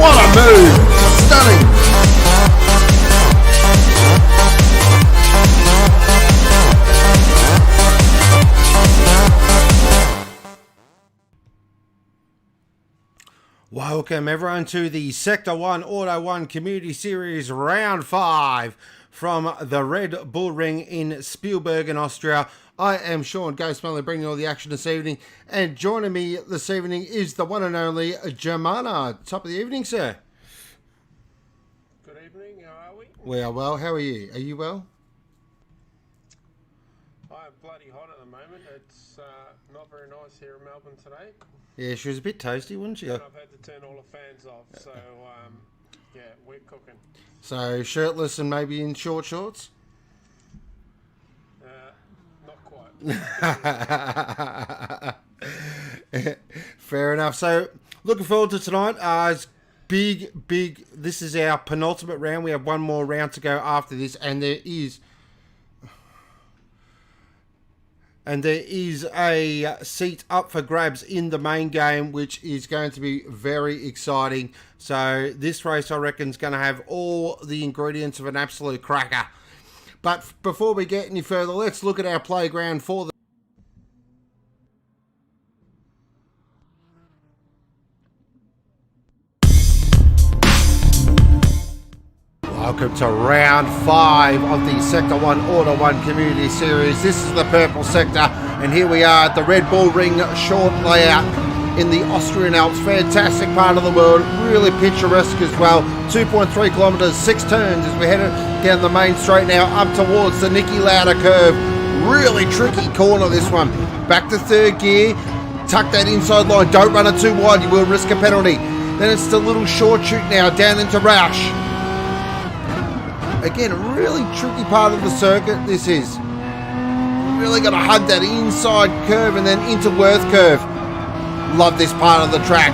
What a move! Stunning! Welcome everyone to the Sector 1 Auto 1 Community Series Round 5 from the Redbull Ring in Spielberg in Austria. I am Sean Ghostmailer, bringing you all the action this evening, and joining me this evening is the one and only Germana. Top of the evening, sir. Good evening, how are we? We are well. How are you? Are you well? I'm bloody hot at the moment. It's not very nice here in Melbourne today. Yeah, she was a bit toasty, wasn't she? And I've had to turn all the fans off, so yeah, we're cooking. So shirtless and maybe in short shorts? Not quite. Fair enough. So looking forward to tonight. It's big. This is our penultimate round. We have one more round to go after this, and there is a seat up for grabs in the main game, which is going to be very exciting. So this race, I reckon, is going to have all the ingredients of an absolute cracker. But before we get any further, let's look at our playground for the... Welcome to round 5 of the Sector 1 Auto 1 Community Series. This is the purple sector, and here we are at the Redbull Ring short layout in the Austrian Alps. Fantastic part of the world, really picturesque as well. 2.3 kilometres, 6 turns as we head down the main straight now up towards the Niki Lauda curve. Really tricky corner, this one. Back to third gear, tuck that inside line, don't run it too wide, you will risk a penalty. Then it's the little short shoot now down into Rausch. Again, a really tricky part of the circuit this is. Really got to hug that inside curve and then into Worth curve. Love this part of the track.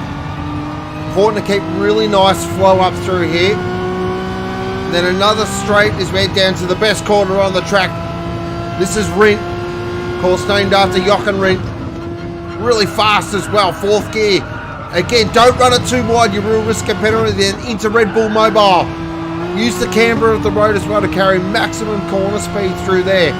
Important to keep really nice flow up through here. Then another straight as we head down to the best corner on the track. This is Rindt, of course named after Jochen Rindt. Really fast as well, 4th gear. Again, don't run it too wide, you will risk a penalty. Then into Red Bull Mobile. Use the camber of the road as well to carry maximum corner speed through there.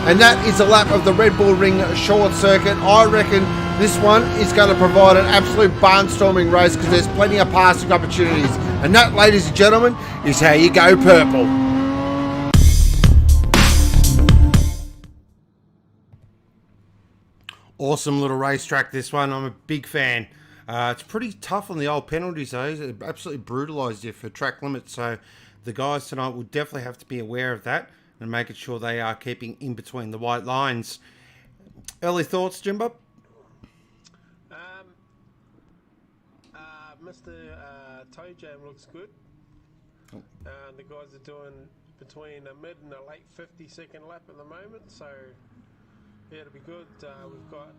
And that is a lap of the Redbull Ring short circuit. I reckon this one is going to provide an absolute barnstorming race because there's plenty of passing opportunities. And that, ladies and gentlemen, is how you go purple. Awesome little racetrack, this one. I'm a big fan. It's pretty tough on the old penalties, though. It absolutely brutalised you for track limits. So the guys tonight will definitely have to be aware of that and making sure they are keeping in between the white lines. Early thoughts, Jimbo? Mr. Toe Jam looks good. The guys are doing between a mid and a late 50-second lap at the moment, so yeah, it'll be good. We've got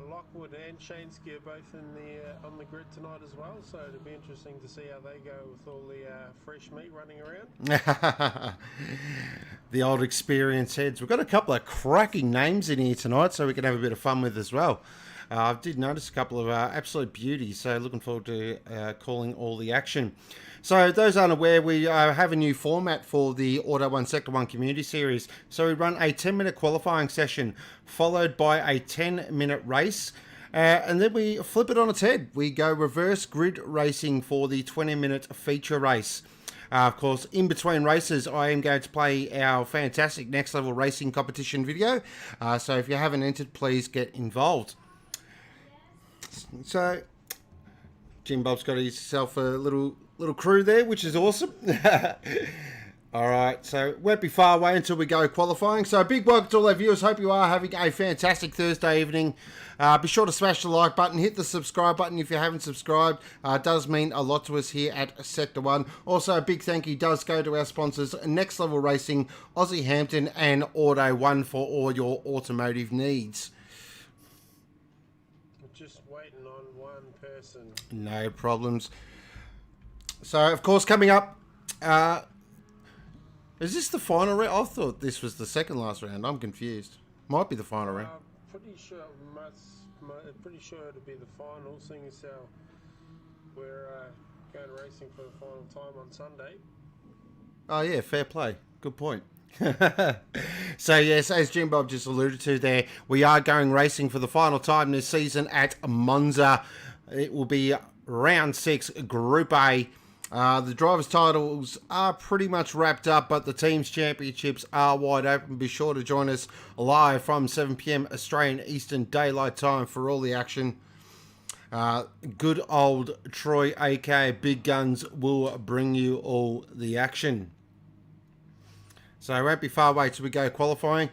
Lockwood and SHAYNSKY both on the grid tonight as well, so it'll be interesting to see how they go with all the fresh meat running around. The old experienced heads. We've got a couple of cracking names in here tonight, so we can have a bit of fun with as well. I did notice a couple of absolute beauties, so looking forward to calling all the action. So those unaware, we have a new format for the Auto 1 Sector 1 Community Series. So we run a 10-minute qualifying session followed by a 10-minute race. And then we flip it on its head. We go reverse grid racing for the 20-minute feature race. Of course, in between races, I am going to play our fantastic Next Level Racing competition video. So if you haven't entered, please get involved. So Jim Bob's got himself a little crew there, which is awesome. All right, so won't be far away until we go qualifying. So a big welcome to all our viewers. Hope you are having a fantastic Thursday evening. Be sure to smash the like button, hit the subscribe button if you haven't subscribed. It does mean a lot to us here at Sector 1. Also, a big thank you does go to our sponsors, Next Level Racing, Aussie Hampton, and Auto 1 for all your automotive needs. Just waiting on one person. No problems. So, of course, coming up, is this the final round? I thought this was the second last round. I'm confused. Might be the final round. Pretty sure pretty sure it'll be the final, seeing as how we're going racing for the final time on Sunday. Oh, yeah, fair play. Good point. So, yes, as Jim Bob just alluded to there, we are going racing for the final time this season at Monza. It will be round 6, Group A. The drivers' titles are pretty much wrapped up, but the teams' championships are wide open. Be sure to join us live from 7 p.m. Australian Eastern Daylight Time for all the action. Good old Troy, aka Big Guns, will bring you all the action. So it won't be far away till we go qualifying.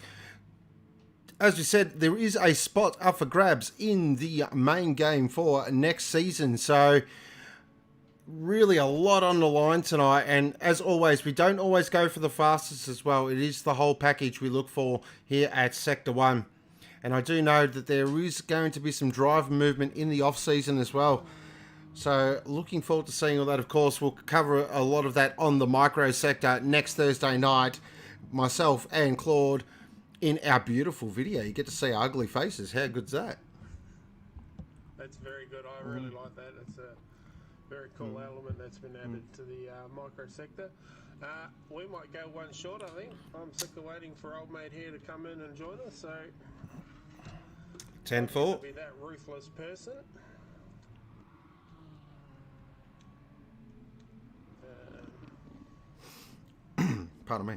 As we said, there is a spot up for grabs in the main game for next season. So really a lot on the line tonight. And as always, we don't always go for the fastest as well. It is the whole package we look for here at Sector 1. And I do know that there is going to be some driver movement in the off-season as well. So looking forward to seeing all that. Of course, we'll cover a lot of that on the micro sector next Thursday night. Myself and Claude in our beautiful video. You get to see our ugly faces. How good's that? That's very good. I really like that. It's a very cool element that's been added to the micro sector. We might go one short, I think. I'm sick of waiting for old mate here to come in and join us. So 10-4. Be that ruthless person. Pardon me.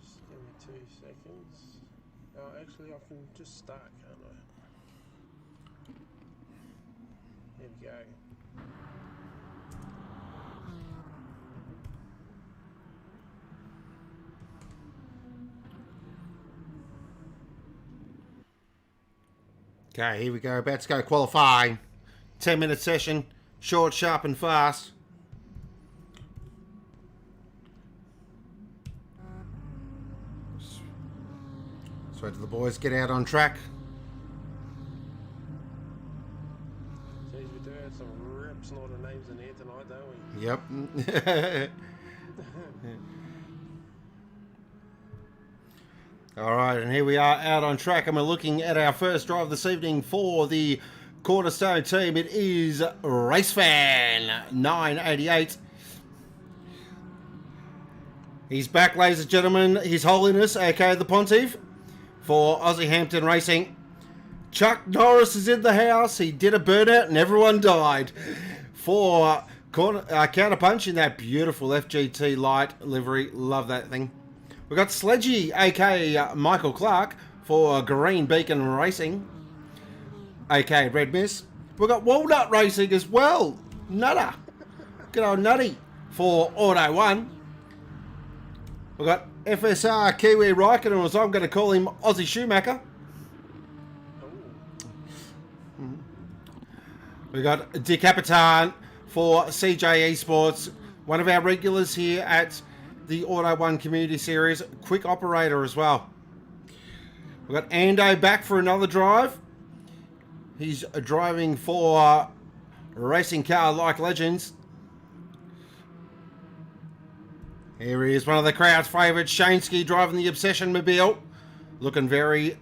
Just give me 2 seconds. Oh, actually, I can just start, can't I? Here we go. Okay, here we go. About to go qualifying. 10-minute session. Short, sharp and fast. Let's wait till the boys get out on track. Jeez, we do have some rip snorter names in here tonight, don't we? Yep. All right, and here we are out on track, and we're looking at our first drive this evening for the Cornerstone team. It is Racefan 988. He's back, ladies and gentlemen. His Holiness, aka the Pontiff, for Aussie Hampton Racing. Chuck Norris is in the house. He did a burnout and everyone died. For Counterpunch in that beautiful FGT light livery. Love that thing. We've got Sledgy, aka Michael Clark, for Green Beacon Racing, aka Red Miss. We've got Walnut Racing as well. Nutter. Good old Nutty for Auto 1. We've got FSR Kiwi Raikkonen, as I'm going to call him, Aussie Schumacher. We've got Decapitan for CJ Esports, one of our regulars here at the Auto 1 Community Series. Quick operator as well. We've got Ando back for another drive. He's driving for Racing Car Like Legends. Here he is, one of the crowd's favourites, Shaynsky, driving the Obsession Mobile. Looking very...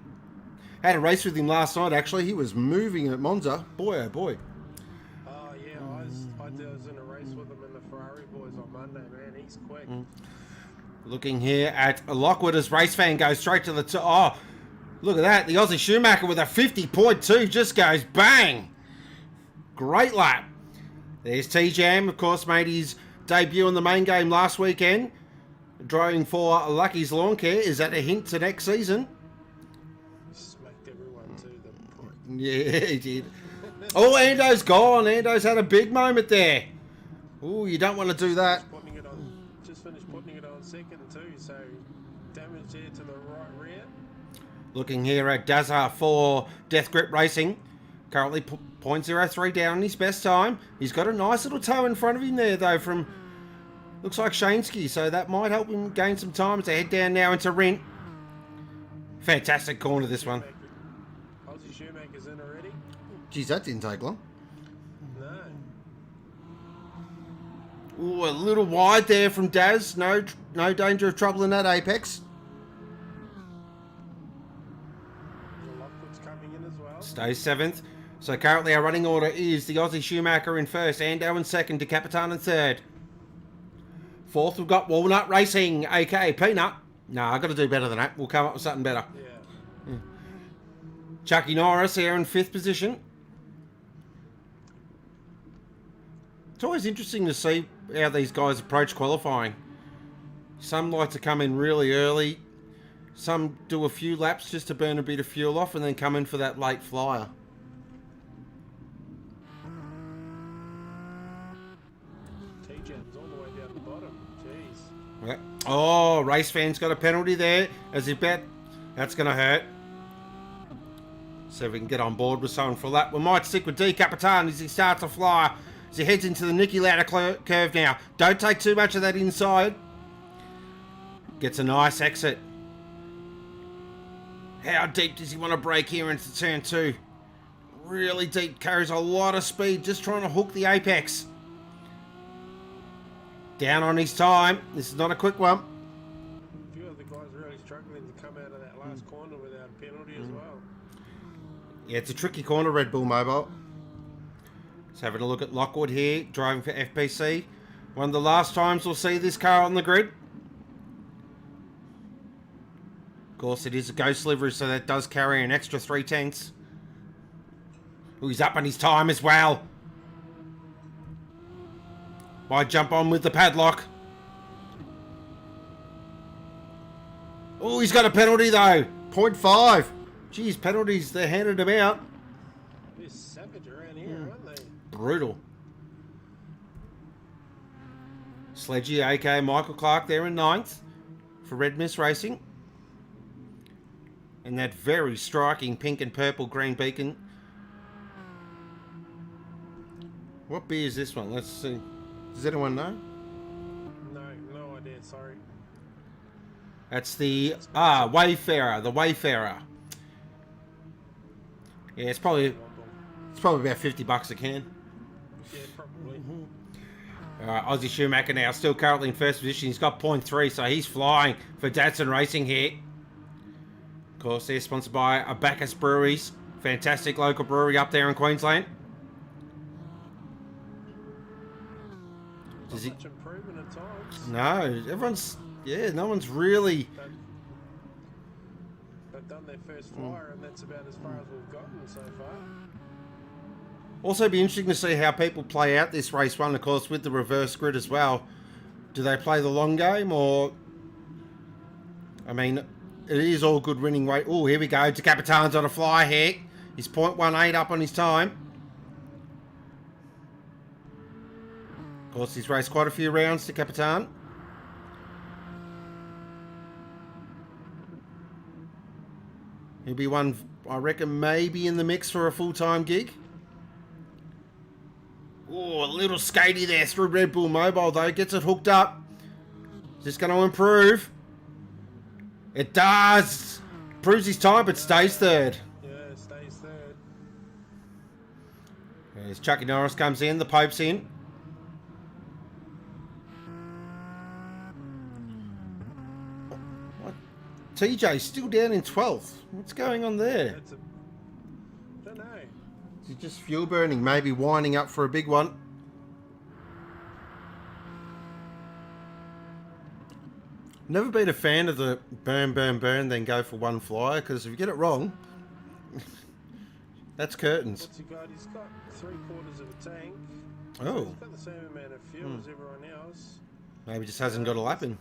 Had a race with him last night, actually. He was moving at Monza. Boy, oh boy. Oh, yeah, I was in a race with him in the Ferrari boys on Monday, man. He's quick. Looking here at Lockwood as Racefan goes straight to the top. Oh, look at that. The Aussie Schumacher with a 50.2 just goes bang. Great lap. There's T-Jam, of course, made his debut in the main game last weekend. Driving for Lucky's Lawn Care. Is that a hint to next season? He smacked everyone too, the prick. Yeah, he did. Oh, Ando's gone. Ando's had a big moment there. Oh, you don't want to do that. Just finished putting it on second too, so damage there to the right rear. Looking here at Dazza for Death Grip Racing. Currently 0.03 down on his best time. He's got a nice little toe in front of him there, though, from... Looks like Shaynsky, so that might help him gain some time to head down now into Rent. Fantastic corner, this one. Aussie Schumacher's in already? Geez, that didn't take long. No. Ooh, a little wide there from Daz. No danger of trouble in that apex. Lockwood's coming in as well. Stays 7th. So currently our running order is the Aussie Schumacher in first, Ando in second, Decapitan in third. Fourth, we've got Walnut Racing, aka Peanut. No, I've got to do better than that. We'll come up with something better. Yeah. Chucky Norris here in fifth position. It's always interesting to see how these guys approach qualifying. Some like to come in really early. Some do a few laps just to burn a bit of fuel off and then come in for that late flyer. T-Jam's all the way down the bottom. Jeez. Yeah. Oh, race fan's got a penalty there. As he bet, that's going to hurt. So if we can get on board with someone for that. We might stick with D Capitan as he starts to fly. As he heads into the Nicky Lauda curve now. Don't take too much of that inside. Gets a nice exit. How deep does he want to break here into turn 2? Really deep. Carries a lot of speed. Just trying to hook the apex. Down on his time. This is not a quick one. A few of the guys really struggling to come out of that last corner without a penalty as well. Yeah, it's a tricky corner, Red Bull Mobile. Let's have a look at Lockwood here, driving for FPC. One of the last times we'll see this car on the grid. Of course, it is a ghost livery, so that does carry an extra 3 tenths. Oh, he's up on his time as well. Might jump on with the padlock. Oh, he's got a penalty though. 0.5. Geez, penalties, they're handed him out. They're savage around here, aren't they? Brutal. Sledgy, aka Michael Clark, there in 9th for Red Mist Racing. And that very striking pink and purple green beacon. What beer is this one? Let's see. Does anyone know? No idea, sorry. That's the Wayfarer, the Wayfarer. Yeah, it's probably about $50 a can. Yeah, probably. Aussie Schumacher now still currently in first position. He's got 0.3, so he's flying for Datsun Racing here. Of course, they're sponsored by Abacus Breweries. Fantastic local brewery up there in Queensland. Not much improvement at times. No, no one's really... They've done their first flyer, and that's about as far as we've gotten so far. Also be interesting to see how people play out this race one, of course, with the reverse grid as well. Do they play the long game, or... I mean, it is all good winning weight. Oh, here we go. Decapitan's on a fly here. He's 0.18 up on his time. Of course, he's raced quite a few rounds, Decapitan. He'll be one, I reckon, maybe in the mix for a full-time gig. Oh, a little skatey there through Red Bull Mobile, though. Gets it hooked up. Is this going to improve? It does. Proves his time, but stays third. Yeah, stays third. As Chucky Norris comes in, the Pope's in. What? TJ's still down in 12th. What's going on there? Don't know. Is it just fuel burning? Maybe winding up for a big one. Never been a fan of the burn, then go for one flyer, because if you get it wrong, that's curtains. What's he got? He's got 3/4 of a tank. Oh. He's got the same amount of fuel as everyone else. Maybe just hasn't got a lap in.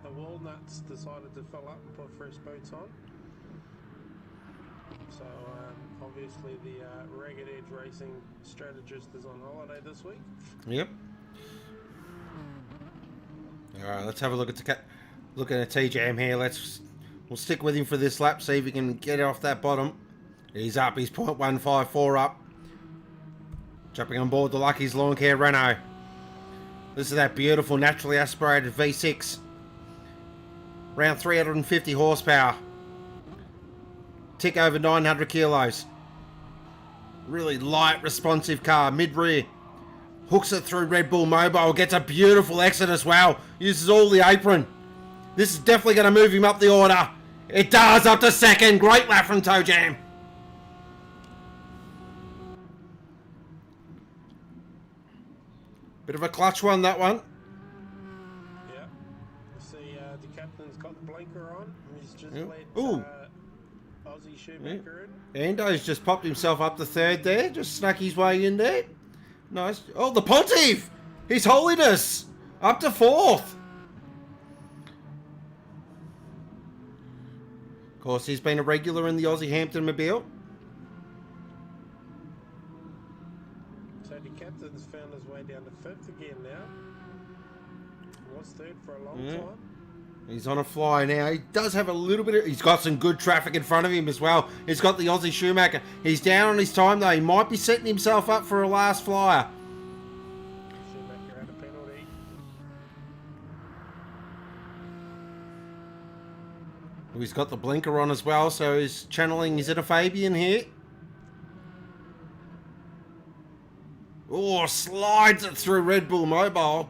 The walnuts decided to fill up and put fresh boots on. So obviously the Ragged Edge Racing strategist is on holiday this week. Yep. All right, let's have a look at a T-Jam here. We'll stick with him for this lap, see if he can get off that bottom. He's up. He's 0.154 up. Jumping on board the Lucky's Lawn Care Renault. This is that beautiful naturally aspirated V6. Around 350 horsepower. Tick over 900 kilos. Really light, responsive car. Mid-rear. Hooks it through Red Bull Mobile. Gets a beautiful exit as well. Uses all the apron. This is definitely going to move him up the order. It does, up to second. Great lap from Toe Jam. Bit of a clutch one, that one. Yeah. You see, the captain's got the blinker on. And he's just Yeah. let Ooh. Aussie Shoemaker Ando's just popped himself up to third there. Just snuck his way in there. Nice. Oh, the Pontiff! His Holiness! Up to fourth. Of course, he's been a regular in the Aussie Hampton Mobile. So the captain's found his way down to fifth again now. Was third for a long time. He's on a fly now. He does have a little bit of... He's got some good traffic in front of him as well. He's got the Aussie Shoemaker. He's down on his time, though. He might be setting himself up for a last flyer. Shoemaker had a penalty. He's got the blinker on as well, so he's channeling... Is it a Fabian here? Oh, slides it through Red Bull Mobile.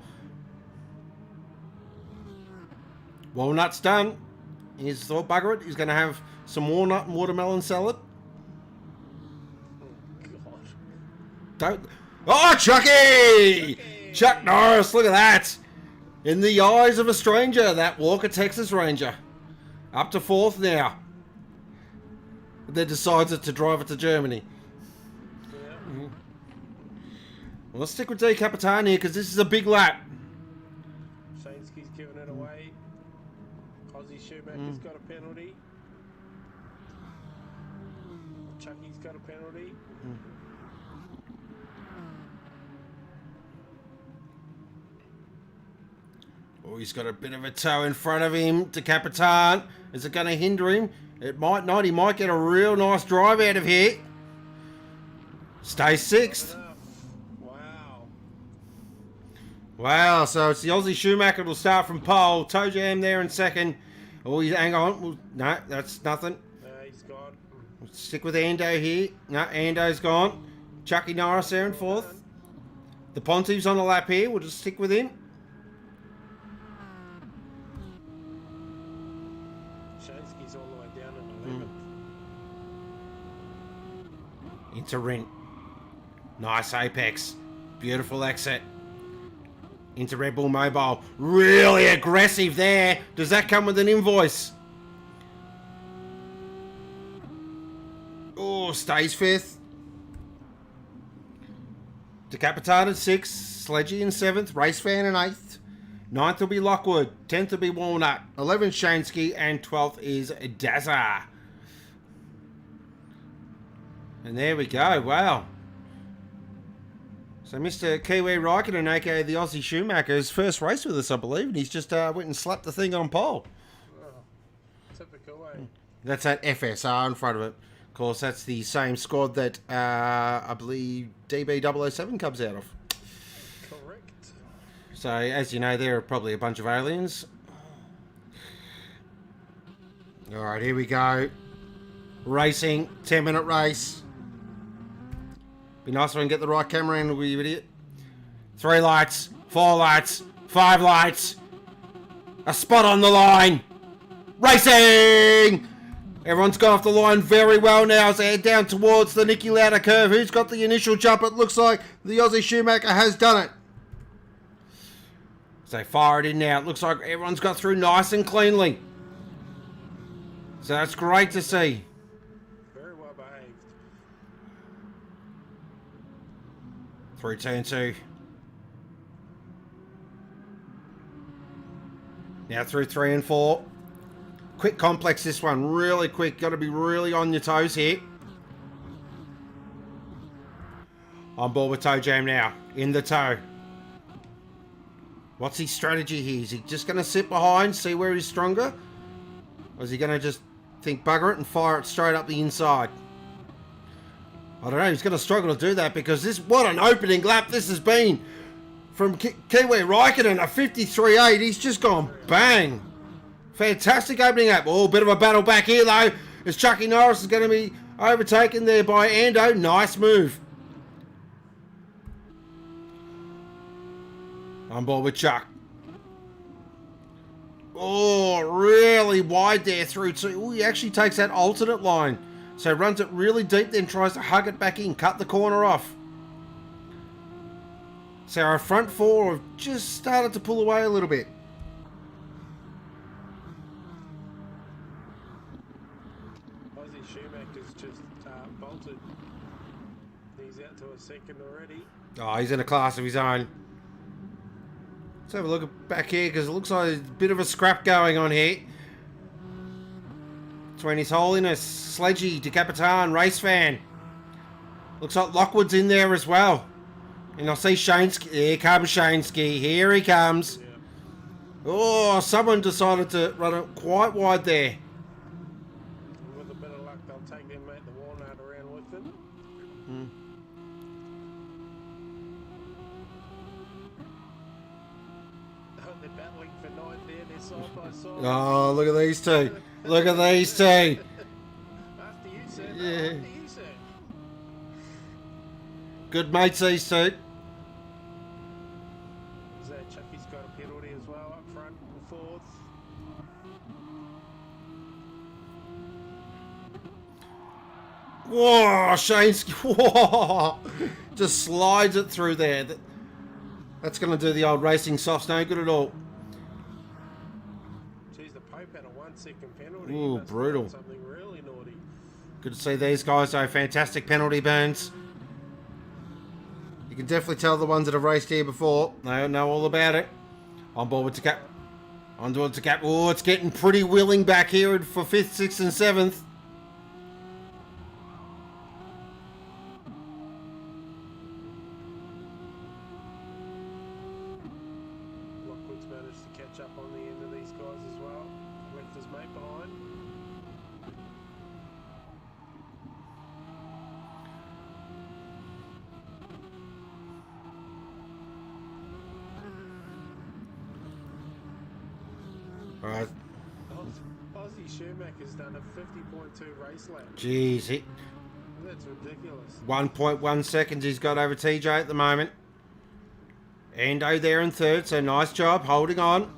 Walnut's done. He's thought, bugger it. He's going to have some walnut and watermelon salad. Oh, God. Don't... Oh, Chucky! Chuck Norris, look at that. In the eyes of a stranger, that Walker Texas Ranger. Up to fourth now. Then decides to drive it to Germany. Yeah. Well, let's stick with D Capitan here because this is a big lap. Shaynsky's giving it away. Aussie Shoemaker's got a penalty. Chucky's got a penalty. Oh, he's got a bit of a toe in front of him to Capitan. Is it going to hinder him? It might not. He might get a real nice drive out of here. Stay sixth. Wow. Wow, so it's the Aussie Shoemaker will start from pole. Toe jam there in second. Oh, hang on. Well, no, that's nothing. He's gone. We'll stick with Ando here. No, Ando's gone. Chucky Norris there in fourth. The Pontiff's on a lap here. We'll just stick with him. Shaynsky's all the way down in 11th. Into Rent. Nice apex. Beautiful exit. Into Red Bull Mobile. Really aggressive there. Does that come with an invoice? Oh, stays fifth. Decapitated sixth. Sledgy in seventh. Race Fan in eighth. Ninth will be Lockwood. 10th will be Walnut. 11th Shaynsky. And 12th is Dazza. And there we go. Wow. So Mr. Kiwi Raikkonen, aka the Aussie Shoemaker's first race with us, I believe. And he's just went and slapped the thing on pole. Oh, typical, eh? That's that FSR in front of it. Of course, that's the same squad that I believe DB007 comes out of. Correct. So, as you know, there are probably a bunch of aliens. Alright, here we go. Racing, 10-minute race. Be nice if I can get the right camera angle, you idiot. 3 lights, 4 lights, 5 lights. A spot on the line. Racing! Everyone's gone off the line very well now as they head down towards the Niki Lauda curve. Who's got the initial jump? It looks like the Aussie Shoemaker has done it. So they fire it in now. It looks like everyone's got through nice and cleanly. So that's great to see. Very well behaved. Through turn 2. Now through 3 and 4. Quick complex this one. Really quick. Got to be really on your toes here. On board with toe jam now. In the toe. What's his strategy here? Is he just going to sit behind, see where he's stronger? Or is he going to just think bugger it and fire it straight up the inside? I don't know. He's going to struggle to do that because this, what an opening lap this has been. From Kiwi Raikkonen, a 53.8. He's just gone bang. Fantastic opening lap. Oh, bit of a battle back here though. As Chucky Norris is going to be overtaken there by Ando. Nice move. On board with Chuck. Oh, really wide there through 2. Oh, he actually takes that alternate line. So runs it really deep, then tries to hug it back in. Cut the corner off. So our front four have just started to pull away a little bit. Aussie Schumacher's just bolted. He's out to a second already. Oh, he's in a class of his own. Let's have a look back here because it looks like there's a bit of a scrap going on here. Between His Holiness, Sledgy, Decapitan, Race Fan. Looks like Lockwood's in there as well. And I see Shaynski. Here comes Shaynski. Here he comes. Yeah. Oh, someone decided to run it quite wide there. With a bit of luck, they'll take their mate the walnut around with them. Oh, they're battling for ninth there. They're side by side. Oh, look at these two. Look at these two. After you, sir. No, Yeah. after you, sir. Good mates, these two. So Chucky's got a penalty as well up front and fourth. Whoa, Shaynski. Whoa. Just slides it through there. That's going to do the old racing softs no good at all. Geez, the Pope had a 1 second penalty. Ooh, He must have brutal. done something really naughty. Good to see these guys, though. Fantastic penalty burns. You can definitely tell the ones that have raced here before. They know all about it. On board with Decap. On board with Decap. Oh, it's getting pretty willing back here for 5th, 6th and 7th. Lockwood's managed to catch up on the end of these guys as well. Left his mate behind. All right. Aussie Schumacher's done a 50.2 race lap. Jeez. That's ridiculous. 1.1 seconds he's got over TJ at the moment. Endo there in 3rd, so nice job holding on.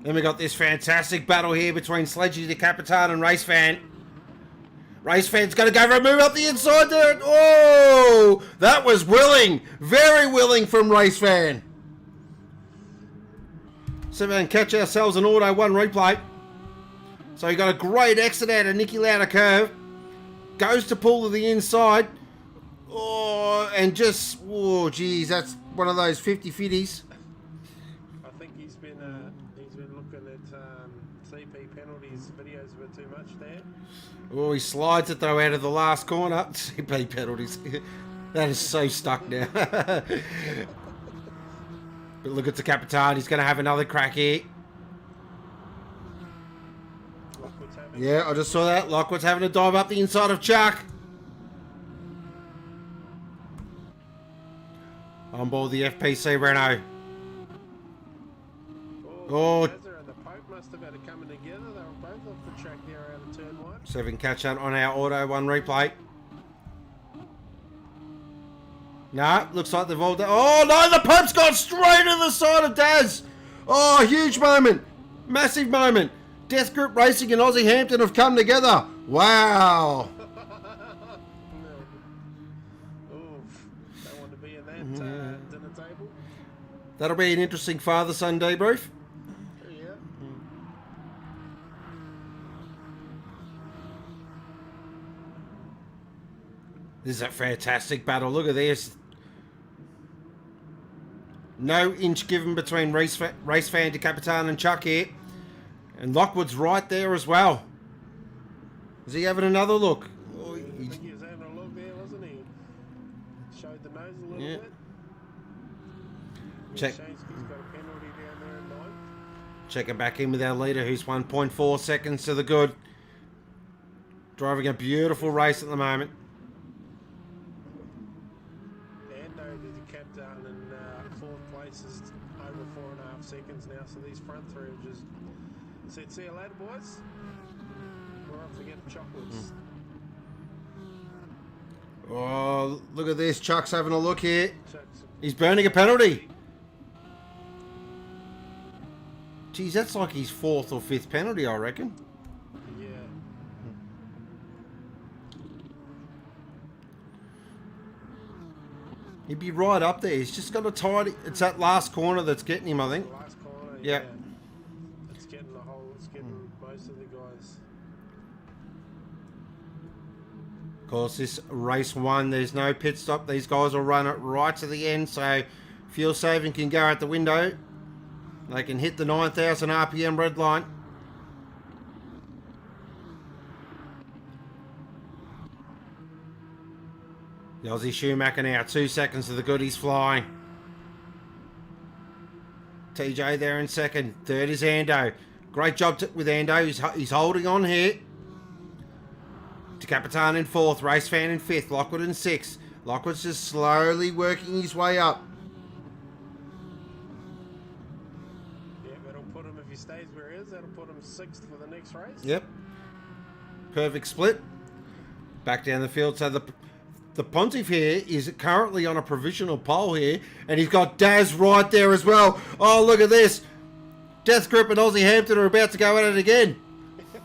Then we got this fantastic battle here between Sledgy, the Capitan, and Race Fan. Race Fan's going to go for a move up the inside there. Oh, that was willing. Very willing from Race Fan. So we can catch ourselves an Auto 1 replay. So he got a great exit out of Nicky Lauda curve. Goes to pull to the inside. Oh, and just, oh, geez, that's one of those 50-50s. I think he's been looking at CP penalties videos a bit too much there. Oh, he slides it though out of the last corner. CP penalties. That is so stuck now. But look at the Capitan. He's going to have another crack here. Yeah, I just saw that. Lockwood's having a dive up the inside of Chuck. On board the FPC Renault. Oh, Mazza and the Pope must have had it coming together. They were both off the track there out of turn 1. 7 catch up on our Auto 1 replay. No, looks like they've all done. Oh no, the Pope's gone straight to the side of Daz. Oh, huge moment. Massive moment. Death Group Racing and Aussie Hampton have come together. Wow. Oof. Don't want to be in that dinner table. That'll be an interesting father-son debrief. Yeah. This is a fantastic battle. Look at this. No inch given between Race Fan, Decapitan and Chuck here. And Lockwood's right there as well. Is he having another look? Oh, I think he was having a look there, wasn't he? Showed the nose a little bit. Check. Shaynski's got a penalty down there in 9th. Checking back in with our leader, who's 1.4 seconds to the good. Driving a beautiful race at the moment. Ando, the captain, in 4th place is over 4.5 seconds now, so these front three have just said, see you later, boys. We're off to get the chocolates. Oh, look at this. Chuck's having a look here. Chuck's He's burning a penalty. Geez, that's like his 4th or 5th penalty, I reckon. yeah. He'd be right up there. He's just got a tidy. It's that last corner that's getting him, I think. The last corner, Yeah. It's getting the whole. It's getting most of the guys. Of course, this race one, there's no pit stop. These guys will run it right to the end, so fuel saving can go out the window. They can hit the 9,000 RPM red line. The Aussie Schumacher now, 2 seconds to the good, he's flying. TJ there in second. Third is Ando. Great job with Ando, he's holding on here. Decapitan in fourth, Race Fan in fifth, Lockwood in sixth. Lockwood's just slowly working his way up. Yeah, that'll put him, if he stays where he is, that'll put him sixth for the next race. Yep. Perfect split. Back down the field, so the Pontiff here is currently on a provisional pole here, and he's got Daz right there as well. Oh, look at this. Death Grip and Aussie Hampton are about to go at it again. Yeah,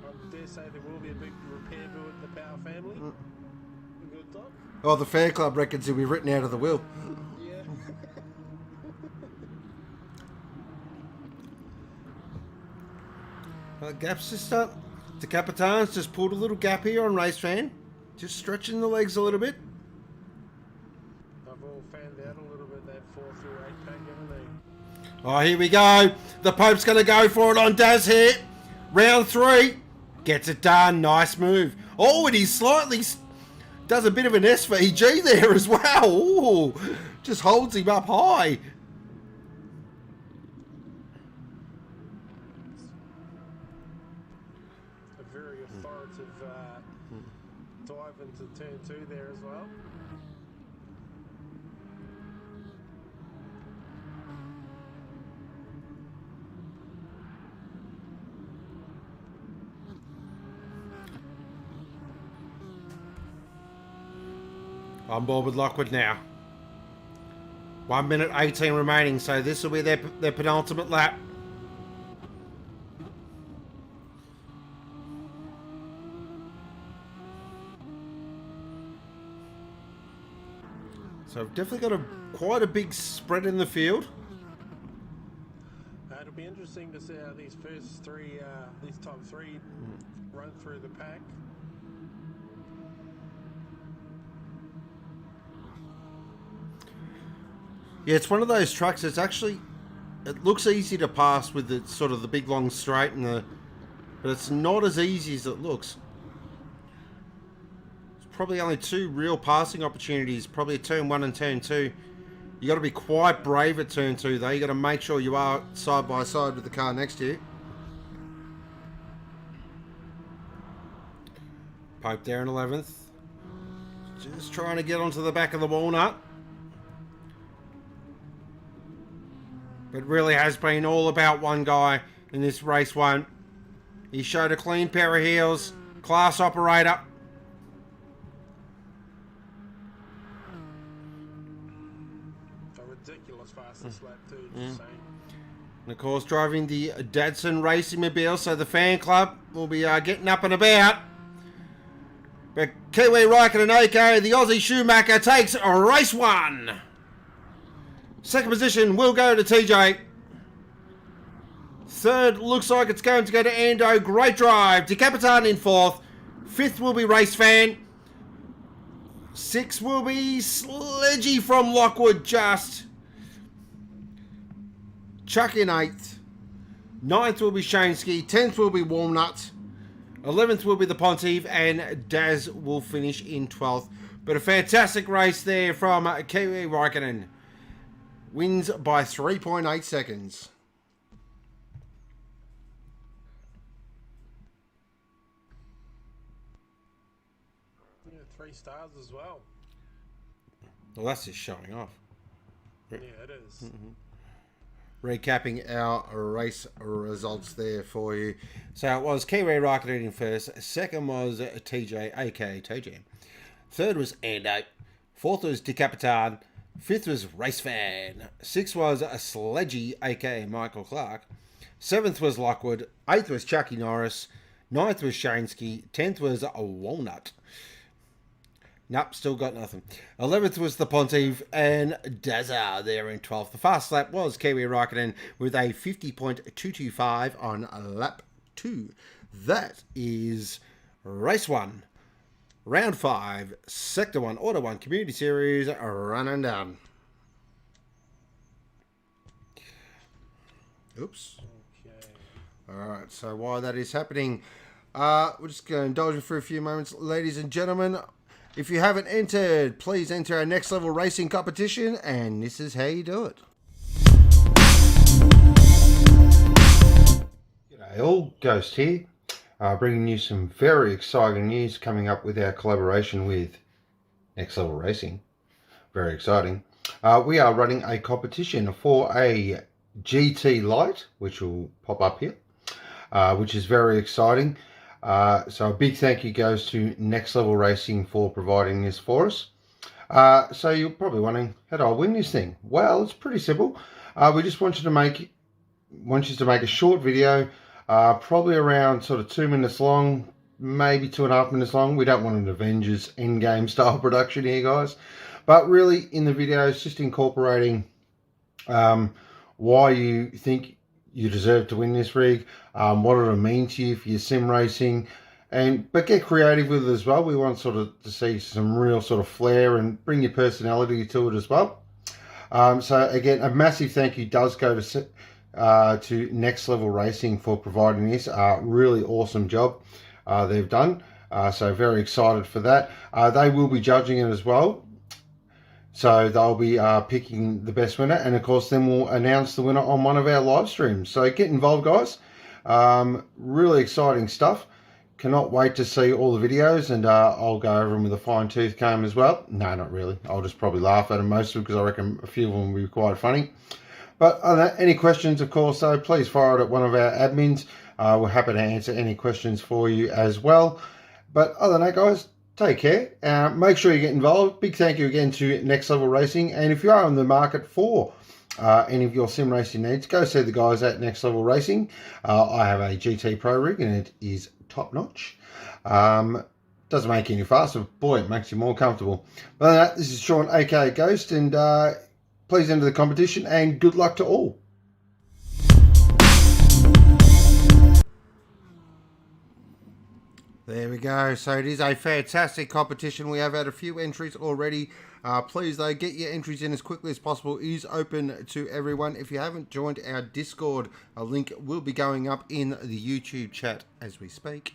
I dare say there will be a big repair bill with the Power family. A good time. Oh, the fan club reckons he'll be written out of the will. Yeah. Gap's just up. Decapitan's just pulled a little gap here on Race Fan. Just stretching the legs a little bit. I've all fanned out a little bit that 4 through 8 pack, haven't they? Oh, here we go. The Pope's going to go for it on Daz here. Round 3. Gets it done. Nice move. Oh, and he slightly does a bit of an SVG there as well. Ooh, just holds him up high. A very authoritative dive into turn 2 there as well. On board with Lockwood now. 1 minute 18 remaining, so this will be their penultimate lap. So I've definitely got quite a big spread in the field. It'll be interesting to see how these first three, these top 3 run through the pack. Yeah, it's one of those tracks that's actually, it looks easy to pass with the sort of the big long straight and but it's not as easy as it looks. There's probably only 2 real passing opportunities, probably turn 1 and turn 2. You got to be quite brave at turn 2 though. You got to make sure you are side by side with the car next to you. Pope there in 11th. Just trying to get onto the back of the walnut. It really has been all about one guy in this race one. He showed a clean pair of heels. Class operator. A ridiculous fastest lap too, just saying. And of course driving the Datsun Racing Mobile, so the fan club will be getting up and about. But Kiwi Raikkonen AK, the Aussie Schumacher, takes race 1. Second position will go to TJ. Third looks like it's going to go to Ando. Great drive. Decapitan in 4th. 5th will be Race Fan. 6th will be Sledgy from Lockwood, just. Chuck in 8th. 9th will be Shaynsky. 10th will be Walnut. 11th will be the Pontiff. And Daz will finish in 12th. But a fantastic race there from Kiwi Raikkonen. Wins by 3.8 seconds. Yeah, 3 stars as well. Well, that's just showing off. Yeah, it is. Recapping our race results there for you. So it was Kiwi Raikkonen in first. Second was TJ, aka TJ. Third was Ando. 4th was Decapitan. 5th was Race Fan. 6th was a Sledgy, aka Michael Clark. 7th was Lockwood. 8th was Chucky Norris. 9th was Shaynsky. 10th was a Walnut. Nope, still got nothing. 11th was the Pontive and Dazza there in 12th. The fast lap was Kiwi Raikkonen with a 50.225 on lap 2. That is race 1, round 5, sector 1, Auto 1 Community Series, run and done. Oops. Okay. Alright, so while that is happening, we're just going to indulge you for a few moments, ladies and gentlemen. If you haven't entered, please enter our next level racing competition, and this is how you do it. G'day all, Ghost here, bringing you some very exciting news coming up with our collaboration with Next Level Racing. Very exciting. We are running a competition for a GT Light, which will pop up here, which is very exciting. So a big thank you goes to Next Level Racing for providing this for us. So you're probably wondering, how do I win this thing? Well, it's pretty simple. We just want you to make a short video, probably around sort of 2 minutes long, maybe 2.5 minutes long. We don't want an Avengers Endgame style production here, guys. But really, in the videos, just incorporating why you think you deserve to win this rig, what it'll mean to you for your sim racing, but get creative with it as well. We want sort of to see some real sort of flair and bring your personality to it as well. So again, a massive thank you does go to Next Level Racing for providing this. Really awesome job they've done. So very excited for that. They will be judging it as well. So they'll be picking the best winner, and of course then we'll announce the winner on one of our live streams. So get involved, guys. Really exciting stuff. Cannot wait to see all the videos, and I'll go over them with a fine-tooth comb as well. No, not really. I'll just probably laugh at them most of them, because I reckon a few of them will be quite funny. But other than that, any questions, of course, though, please fire it at one of our admins. We're happy to answer any questions for you as well. But other than that, guys, take care. Make sure you get involved. Big thank you again to Next Level Racing. And if you are on the market for any of your sim racing needs, go see the guys at Next Level Racing. I have a GT Pro rig, and it is top notch. Doesn't make you any faster, but boy, it makes you more comfortable. But other than that, this is Sean, aka Ghost, and please enter the competition, and good luck to all. There we go. So it is a fantastic competition. We have had a few entries already. Please, though, get your entries in as quickly as possible. It is open to everyone. If you haven't joined our Discord, a link will be going up in the YouTube chat as we speak.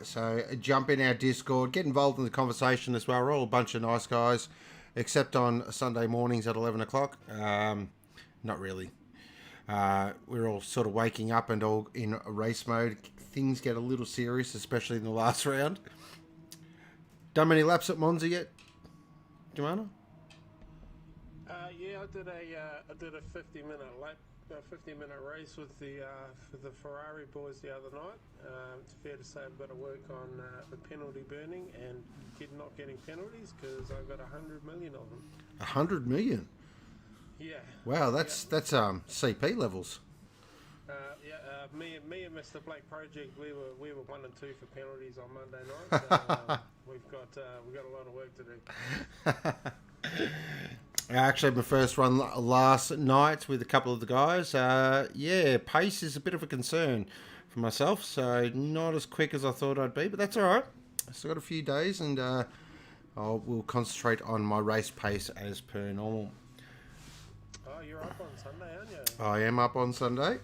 So jump in our Discord. Get involved in the conversation as well. We're all a bunch of nice guys, except on Sunday mornings at 11 o'clock. Not really. We're all sort of waking up and all in race mode. Things get a little serious, especially in the last round. Done many laps at Monza yet, Jemana? Yeah, I did a 50-minute lap, 50-minute race with the for the Ferrari boys the other night. It's fair to say I've got to work on the penalty burning and not getting penalties, because I've got 100 million of them. 100 million. Yeah. Wow, that's CP levels. Me and Mr. Black Project, we were 1 and 2 for penalties on Monday night. So, we've got a lot of work to do. I actually had my first run last night with a couple of the guys. Yeah, pace is a bit of a concern for myself, so not as quick as I thought I'd be, but that's all right. I still got a few days, and I will concentrate on my race pace as per normal. Oh, you're up on Sunday, aren't you? I am up on Sunday.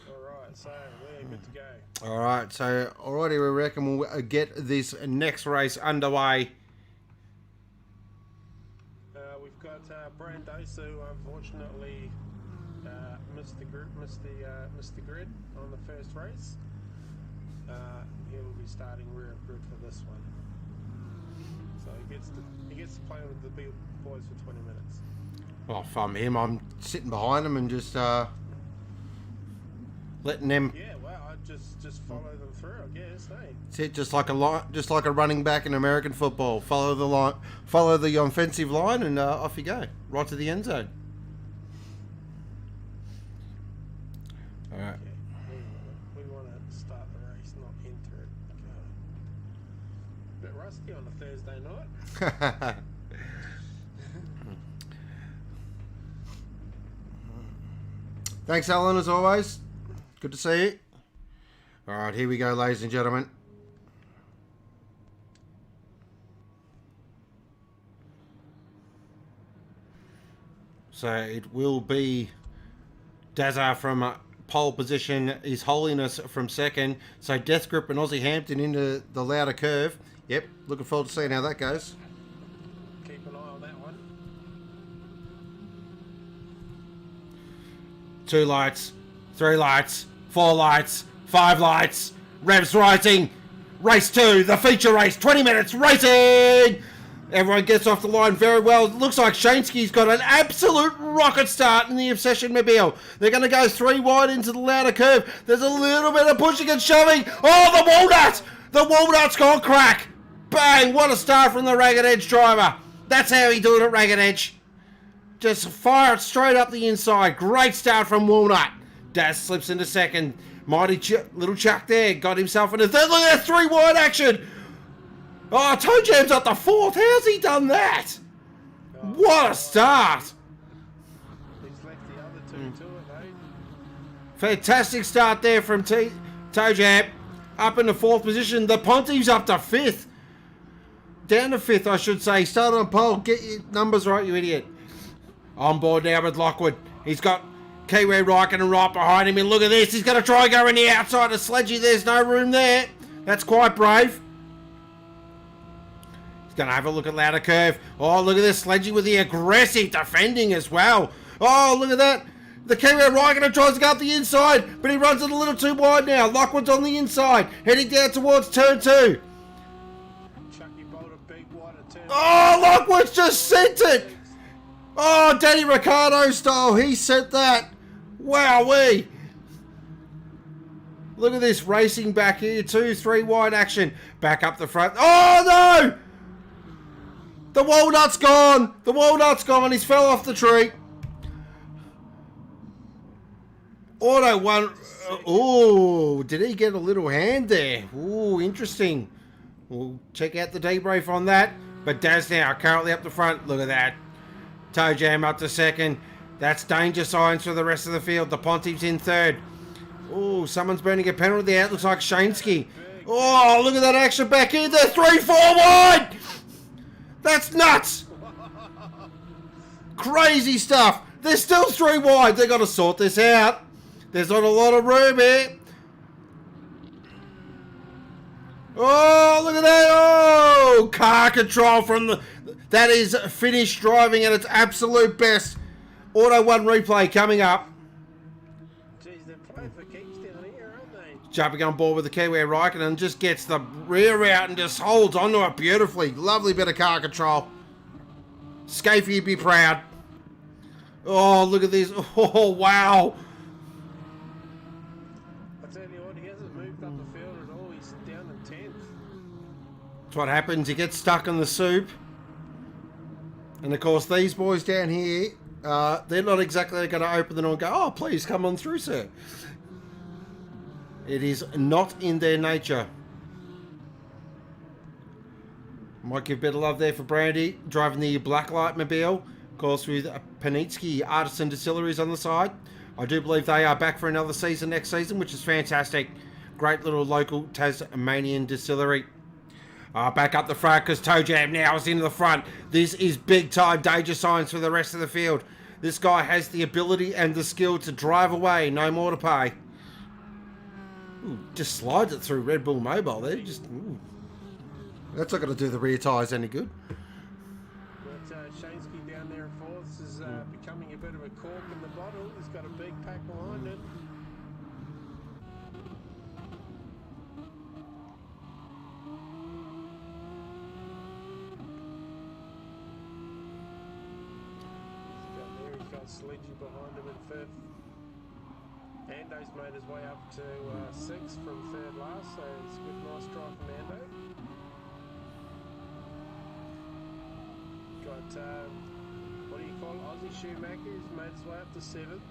Alright, so we're good to go. Alright, so alrighty, we reckon we'll get this next race underway. We've got Brandos, who unfortunately missed the grid on the first race. He will be starting rear grid for this one. So he gets to play with the big boys for 20 minutes. Well, if I'm him, I'm sitting behind him and just letting them. Yeah, well, I just follow them through, I guess. Hey. It's it, just like a running back in American football. Follow the line, follow the offensive line, and off you go, right to the end zone. All right. Okay. start the race, not enter it. God. Bit rusty on a Thursday night. Thanks, Alan, as always. Good to see you. All right, here we go, ladies and gentlemen. So it will be Dazza from pole position, His Holiness from second. So Death Grip and Aussie Hampton into the louder curve. Yep, looking forward to seeing how that goes. Keep an eye on that one. 2 lights, 3 lights, 4 lights, 5 lights. Revs rising. Race 2, the feature race, 20 minutes racing. Everyone gets off the line very well. It looks like Shaynsky's got an absolute rocket start in the Obsession Mobile. They're going to go 3 wide into the louder curve. There's a little bit of pushing and shoving. Oh, the walnut! The walnut's gone crack. Bang! What a start from the Ragged Edge driver. That's how he do it at Ragged Edge. Just fire it straight up the inside. Great start from Walnut. Daz slips into second. Mighty little Chuck there. Got himself in a third. Look at that 3 wide action. Oh, Toe Jam's up the 4th. How's he done that? What a start. He's left the other 2 to it, eh? Fantastic start there from Toe Jam. Up in the 4th position. The Ponti's up to 5th. Down to 5th, I should say. Started on pole. Get your numbers right, you idiot. On board now with Lockwood. He's got Kiwi Raikkonen right behind him. And look at this. He's going to try and go in the outside of Sledgy. There's no room there. That's quite brave. He's going to have a look at louder curve. Oh, look at this. Sledgy with the aggressive defending as well. Oh, look at that. The Kiwi Raikkonen tries to go up the inside, but he runs it a little too wide now. Lockwood's on the inside, heading down towards turn 2. Chucky bowled a big wide at turn. Oh, Lockwood's just sent it. Oh, Danny Ricciardo style. He sent that. Wowee. Look at this racing back here. 2, 3 wide action. Back up the front. Oh, no. The walnut's gone. The walnut's gone. He's fell off the tree. Auto 1. Oh, did he get a little hand there? Oh, interesting. We'll check out the debrief on that. But Daz now currently up the front. Look at that. Toe Jam up to second. That's danger signs for the rest of the field. The Pontiff's in 3rd. Oh, someone's burning a penalty there. It looks like Shaynsky. Oh, look at that action back here. They're 3, 4 wide. That's nuts. Crazy stuff. They're still 3 wide. They've got to sort this out. There's not a lot of room here. Oh, look at that. Oh, car control from the... That is finished driving at its absolute best. Auto 1 replay coming up. Jeez, they're playing for keeps down here, aren't they? Jumping on board with the Kiwi Raikkonen, just gets the rear out and just holds onto it beautifully. Lovely bit of car control. Scafey would be proud. Oh, look at this. Oh, wow. I tell you what, he hasn't moved up the field at all. He's down in 10th. That's what happens. He gets stuck in the soup. And, of course, these boys down here, they're not exactly going to open the door and go, oh, please come on through, sir. It is not in their nature. Might give a bit of love there for Brandy, driving the Blacklight Mobile. Of course, with Panitsky Artisan Distilleries on the side. I do believe they are back for another season next season, which is fantastic. Great little local Tasmanian distillery. Back up the front because Toe Jam now is into the front. This is big time danger signs for the rest of the field. This guy has the ability and the skill to drive away. No more to pay. Ooh, just slides it through Red Bull Mobile there. Just ooh. That's not going to do the rear tyres any good. But Shaynsky down there in 4th is becoming a bit of a cork in the bottle. He's got a big pack behind it. He's got Sledgy behind him in 5th. Ando's made his way up to 6th from 3rd last, so it's a good, nice drive from Ando. Got, what do you call it, Aussie Schumacher, who's made his way up to 7th.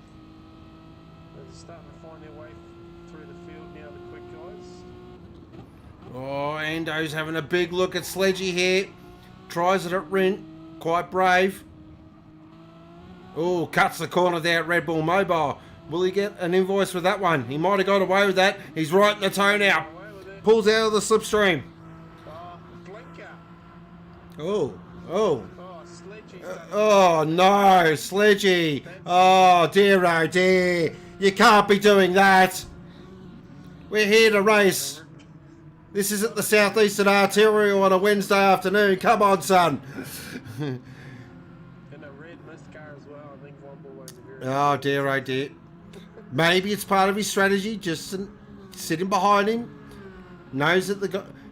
They're starting to find their way through the field now, the quick guys. Oh, Ando's having a big look at Sledgy here. Tries it at Rint. Quite brave. Oh, cuts the corner there at Red Bull Mobile. Will he get an invoice with that one? He might have got away with that. He's right in the toe now. Pulls out of the slipstream. Oh, blinker. Oh. Oh, sledgy. Oh, no. Sledgy. Oh, dear, oh, dear. You can't be doing that. We're here to race. This isn't the Southeastern Arterial on a Wednesday afternoon. Come on, son. And a red mist car as well. I think one ball won't be very Oh, dear, oh, dear. Maybe it's part of his strategy, just sitting behind him. Knows that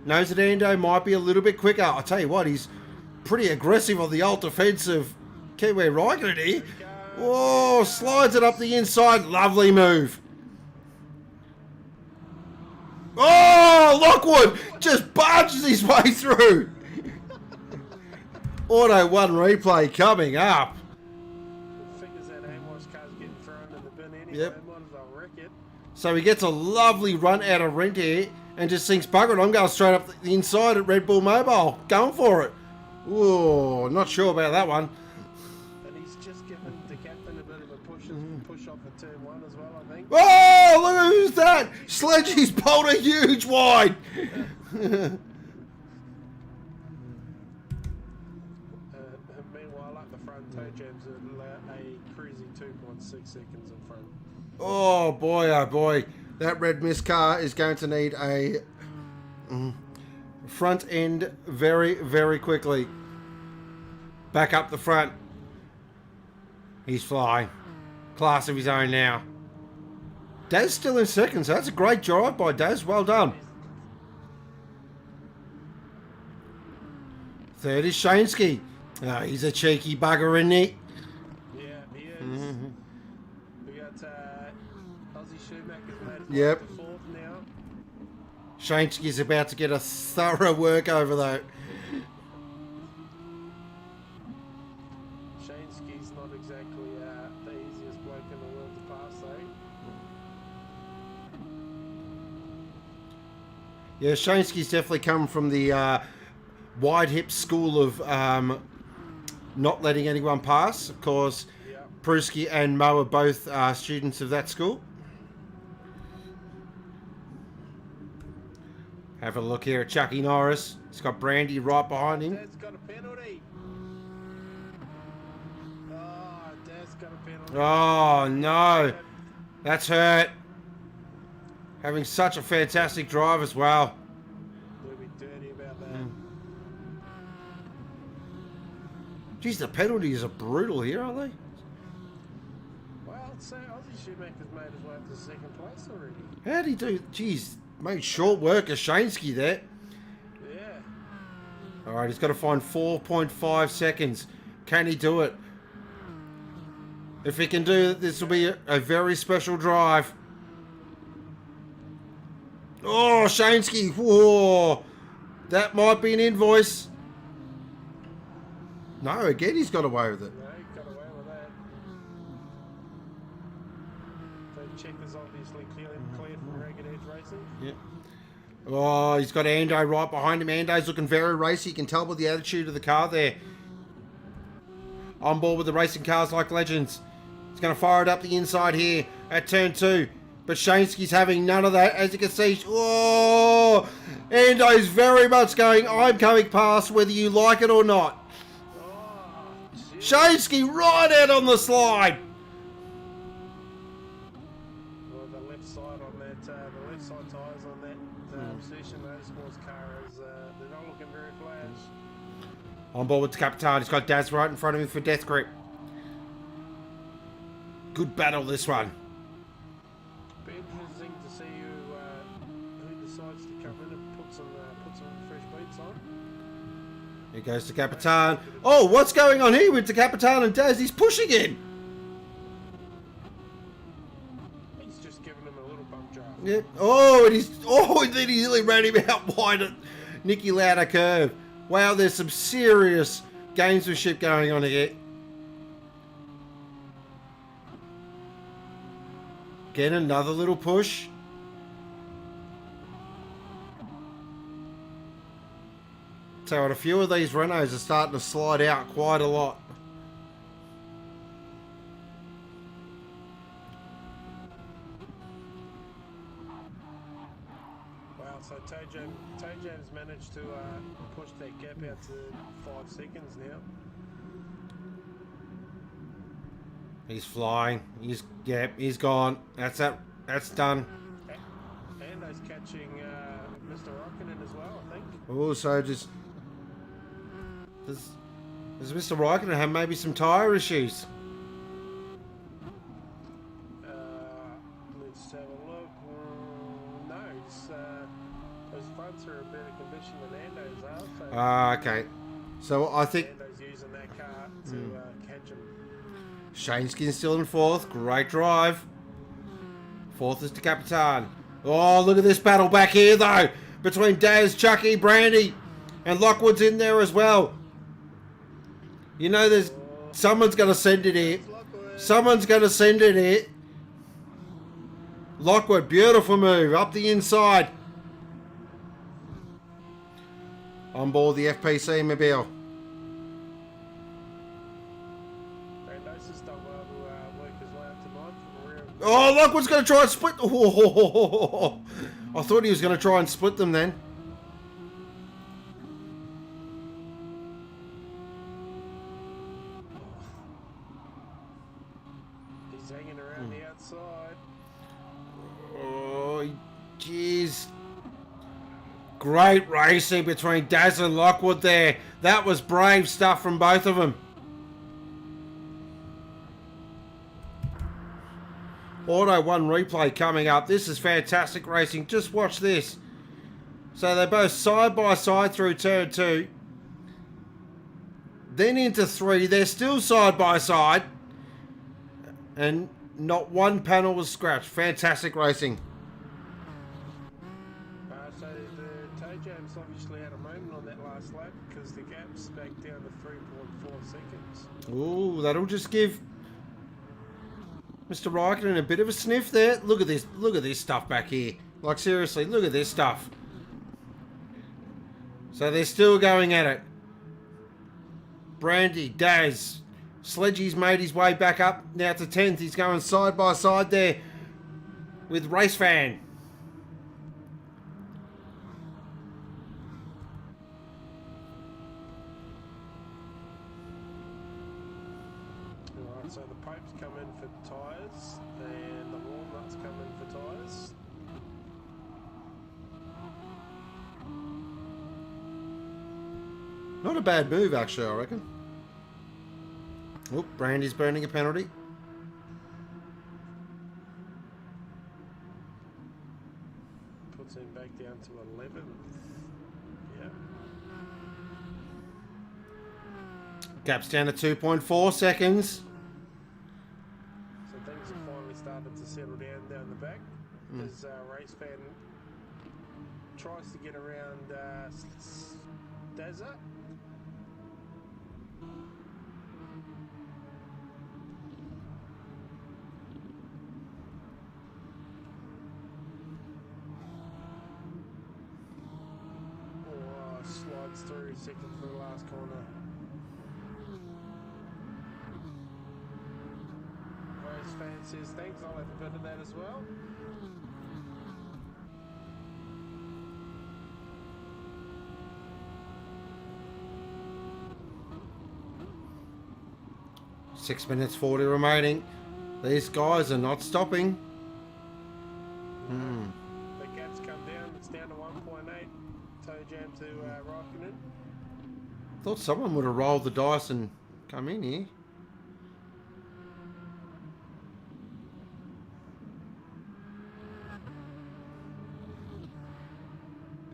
Ando might be a little bit quicker. I'll tell you what, he's pretty aggressive on the alt defensive Kiwi Raikkonen here. Oh, slides it up the inside. Lovely move. Oh, Lockwood just barges his way through. Auto 1 replay coming up. Figures that Amor's car's getting thrown in the bin anyway. Yep. Might as well wreck it. So he gets a lovely run out of Rent here and just thinks, bugger it, I'm going straight up the inside at Red Bull Mobile. Going for it. Ooh, not sure about that one. And he's just given the captain a bit of a push off at turn 1 as well, I think. Oh, look who's that! Sledgy's pulled a huge wide. Meanwhile, up the front, toe jams a crazy 2.6 seconds in front. Oh boy, oh boy. That red mist car is going to need a front end very, very quickly. Back up the front. He's flying. Class of his own now. Daz still in second, so that's a great drive by Daz. Well done. Third is Shaynsky. Oh, he's a cheeky bugger, isn't he? Yeah, he is. We got Aussie Shoemaker's made Yep. to fourth now. Shaynsky's about to get a thorough workover though. Shaynsky's not exactly the easiest bloke in the world to pass, though. Yeah, Shaynsky's definitely come from the wide hip school of not letting anyone pass. Of course, Yep. Pruski and Mo are both students of that school. Have a look here at Chucky Norris. He's got Brandy right behind him. Dad's got a penalty. Oh, Dad's got a penalty. Oh, no. That's hurt. Having such a fantastic drive as well. We'll be dirty about that. Geez, the penalties are brutal here, aren't they? Well, I'd say Aussie Shoemaker's made his way up to second place already. How'd he do? Geez, made short work of Shaynsky there. Yeah. All right, he's got to find 4.5 seconds. Can he do it? If he can do it, this will be a very special drive. Oh, Shaynsky. Whoa. That might be an invoice. No, again, he's got away with it. No, he got away with that. So Checkers obviously cleared from Ragged Edge Racing. Yeah. Oh, he's got Ando right behind him. Ando's looking very racy. You can tell by the attitude of the car there. On board with the racing cars like legends. He's going to fire it up the inside here at turn 2. But Shaynsky's having none of that. As you can see, oh, Ando's very much going, I'm coming past whether you like it or not. Oh, Shaynsky right out on the slide. well, the left side on that, the left side tyres on that Session Motorsports car is, they're not looking very flash. On board with the Capitan. He's got Daz right in front of him for death grip. Good battle, this one. Be interesting to see who decides to come in and put some fresh beats on. Here goes the Capitan. Oh, what's going on here with the Capitan and Daz? He's pushing him. He's just giving him a little bump drive. Yep. Oh, and then he nearly ran him out wide at Nicky Lauda curve. Wow, there's some serious gamesmanship going on here. Again, another little push. So a few of these Renaults are starting to slide out quite a lot. Wow, so Toe Jam's managed to push that gap out to 5 seconds now. He's flying. He's gone. That's it. That's done. Ando's catching Mr. Rockinen as well, I think. Also, does Mr. Raikkonen have maybe some tyre issues? Let's have a look. No, his fronts are in better condition than Ando's are. So Okay. So I think Ando's using that car to catch him. Shaynsky's still in fourth. Great drive. Fourth is to Capitan. Oh, look at this battle back here, though. Between Daz, Chucky, Brandy, and Lockwood's in there as well. You know, someone's going to send it here. Someone's going to send it here. Lockwood, beautiful move. Up the inside. On board the FPC mobile. Oh, Lockwood's going to try and split. Oh, I thought he was going to try and split them then. He's hanging around the outside. Oh, jeez. Great racing between Daz and Lockwood there. That was brave stuff from both of them. Auto 1 replay coming up. This is fantastic racing. Just watch this. So they're both side by side through turn 2. Then into 3. They're still side by side. And not one panel was scratched. Fantastic racing. So the Toe Jams obviously had a moment on that last lap because the gap's back down to 3.4 seconds. Ooh, that'll just give Mr. Raikkonen a bit of a sniff there. Look at this. Look at this stuff back here. Like, seriously, look at this stuff. So they're still going at it. Brandy, Daz. Sledgy's made his way back up now to 10th. He's going side by side there with Race Fan. Alright, so the Pope's come in for tyres and the Walnuts come in for tyres. Not a bad move, actually, I reckon. Oop, Brandy's burning a penalty. Puts him back down to 11th. Yeah. Gap's down to 2.4 seconds. So things have finally started to settle down the back. As Race Fan tries to get around Dazza. Slides through second for the last corner. Race Fan says thanks, I'll have a bit of that as well. Six minutes 40 remaining. These guys are not stopping. The gap's come down, it's down to 1.8. Toe Jam to Raikkonen. Thought someone would have rolled the dice and come in here.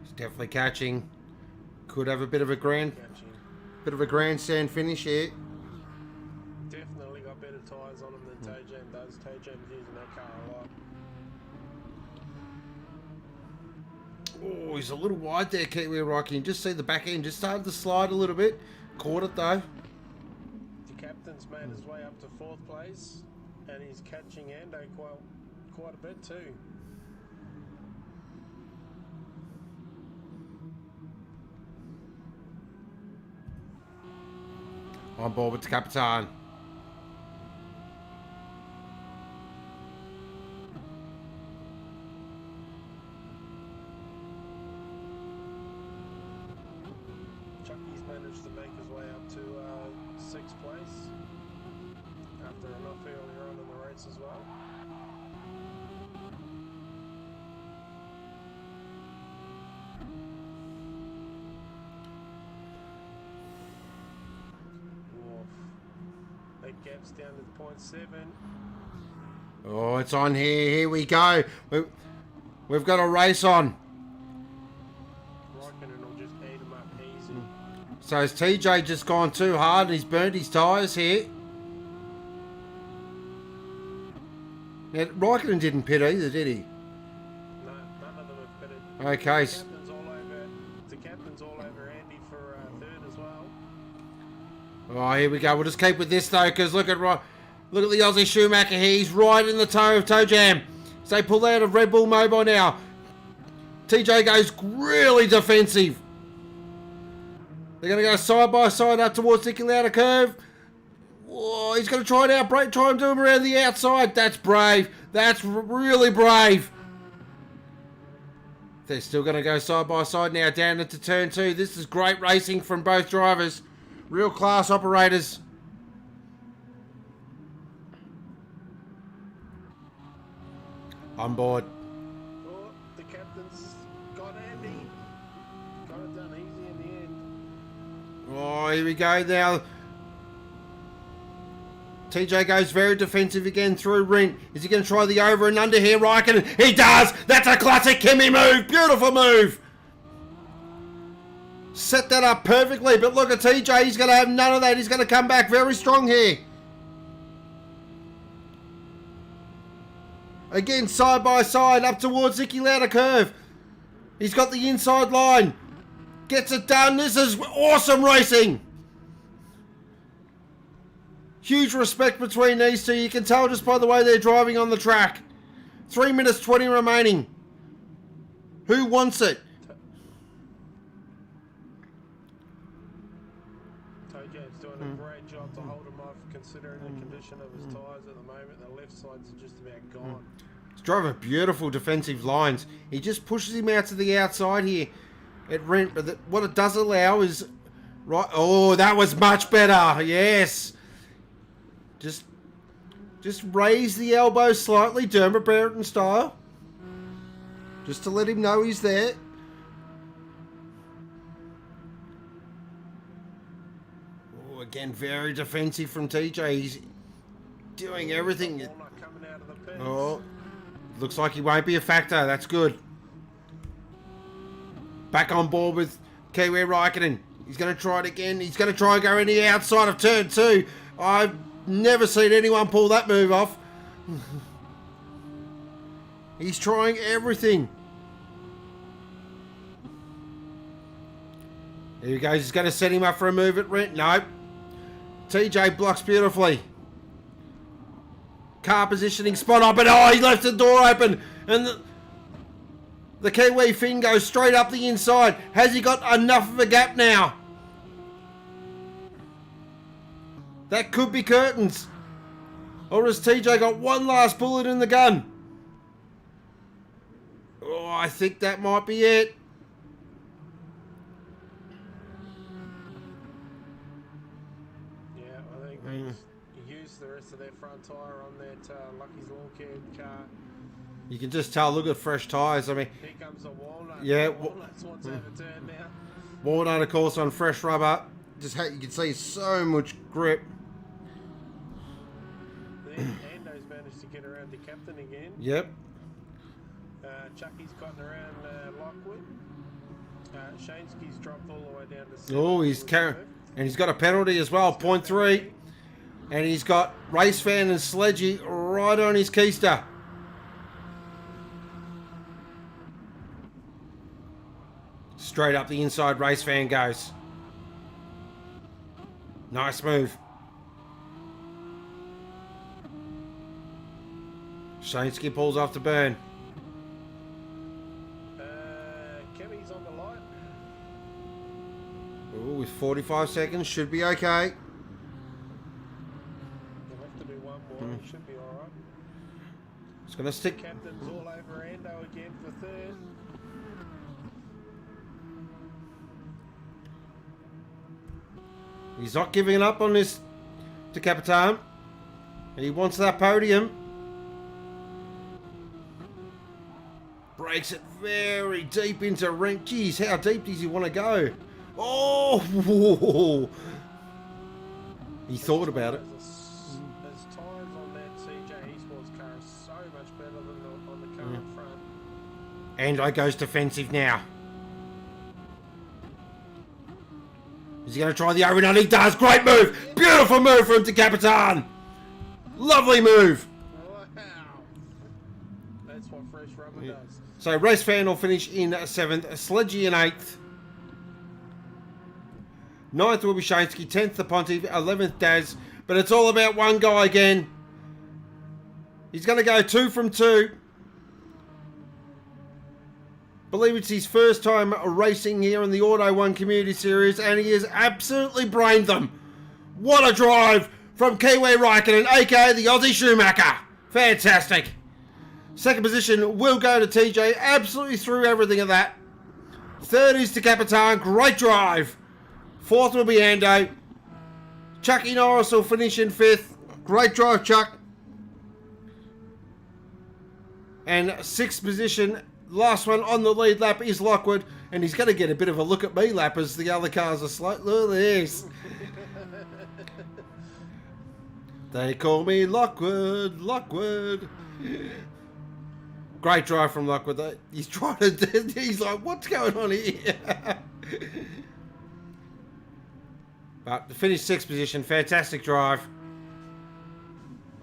He's definitely catching. Could have a bit of a grandstand finish here. Definitely got better tyres on him than Toe Jam does. Toe Jam's using that car a lot. Oh, he's a little wide there, Kiwi Rocky. You can just see the back end just started to slide a little bit. Caught it though. The captain's made his way up to 4th place, and he's catching Ando quite a bit too. On board with the Capitan. Chucky's managed to make his way up to 6th place after an off earlier on in the race as well. That gap's down to 0.7. Oh, it's on here. Here we go. We've got a race on. Raikkonen will just eat him up easy. So has TJ just gone too hard and he's burnt his tyres here? Now, Raikkonen didn't pit either, did he? No, none of them have pitted. Okay. The captain's all over Andy for 3rd as well. Oh, here we go. We'll just keep with this though, because look at the Aussie Schumacher here. He's right in the toe of Toe Jam. So they pull out of Red Bull Mobile now. TJ goes really defensive. They're going to go side by side up towards Nicky Lauda curve. Whoa, he's going to try it out. Try and do him around the outside. That's brave. That's really brave. They're still going to go side by side now down into turn 2. This is great racing from both drivers. Real class operators. On board. Oh, the captain's got Andy. Got it done easy in the end. Oh, here we go now. TJ goes very defensive again through Rint. Is he going to try the over and under here, Raikkonen? He does! That's a classic Kimi move! Beautiful move! Set that up perfectly, but look at TJ. He's going to have none of that. He's going to come back very strong here. Again, side by side, up towards Nicky Lauda curve. He's got the inside line. Gets it done. This is awesome racing. Huge respect between these two. You can tell just by the way they're driving on the track. 3 minutes 20 remaining. Who wants it? Tojo's doing a great job to hold him off, considering the condition of his tyres at the moment. The left sides are just about gone. He's driving beautiful defensive lines. He just pushes him out to the outside here at Rent. But what it does allow is... right. Oh, that was much better. Yes. Just raise the elbow slightly, Dermot Brereton style. Just to let him know he's there. Oh, again, very defensive from TJ. He's doing everything. Coming out of the pits. Oh, looks like he won't be a factor. That's good. Back on board with Kiwi Raikkonen. He's going to try it again. He's going to try and go in the outside of turn 2. I've never seen anyone pull that move off. He's trying everything. There he goes. He's going to set him up for a move at Rent. Nope. TJ blocks beautifully. Car positioning spot up, and oh, he left the door open. And the Kiwi Finn goes straight up the inside. Has he got enough of a gap now? That could be curtains. Or has TJ got one last bullet in the gun? Oh, I think that might be it. Yeah, I think they used the rest of their front tyre on that Lucky's Lawn Care car. You can just tell, look at fresh tyres. I mean, Here comes the Walnut. Yeah, Walnuts wants to have a turn now. Walnut, of course, on fresh rubber. Just you can see so much grip. Ando's managed to get around the captain again. Yep. Chucky's gotten around Lockwood. Shaynsky's dropped all the way down to 7. Oh, he's carrying, and he's got a penalty as well, 0.3. And he's got Race Fan and Sledgy right on his keister. Straight up the inside, Race Fan goes. Nice move. Shaynsky pulls off the burn. Kemi's on the light. Ooh, with 45 seconds, should be okay. It's going to stick. Captain's all over Ando again for third. He's not giving up on this to Capitan. He wants that podium. Breaks it very deep into ring. Geez, how deep does he want to go? Oh! He thought about it. His tyres on that CJ Esports car are so much better than on the car in front. Ando goes defensive now. Is he going to try the overrun? He does. Great move. Beautiful move from to Capitan. Lovely move. Wow. That's what fresh rubber does. So Race Fan will finish in 7th. Sledgy in 8th. 9th will be Shaynsky. 10th the Pontiff. 11th Daz. But it's all about one guy again. He's going to go 2 from 2. Believe it's his first time racing here in the Auto 1 Community Series, and he has absolutely brained them. What a drive from Kiwi Raikkonen, aka the Aussie Schumacher. Fantastic. Second position will go to TJ, absolutely threw everything at that. Third is to Capitan, great drive. Fourth will be Ando. Chucky Norris will finish in 5th. Great drive, Chuck. And 6th position, last one on the lead lap is Lockwood, and he's going to get a bit of a look at me lap as the other cars are slow. Look at this. They call me Lockwood, Lockwood. Great drive from Lockwood. He's trying to, he's like, what's going on here? But to finish 6th position, fantastic drive.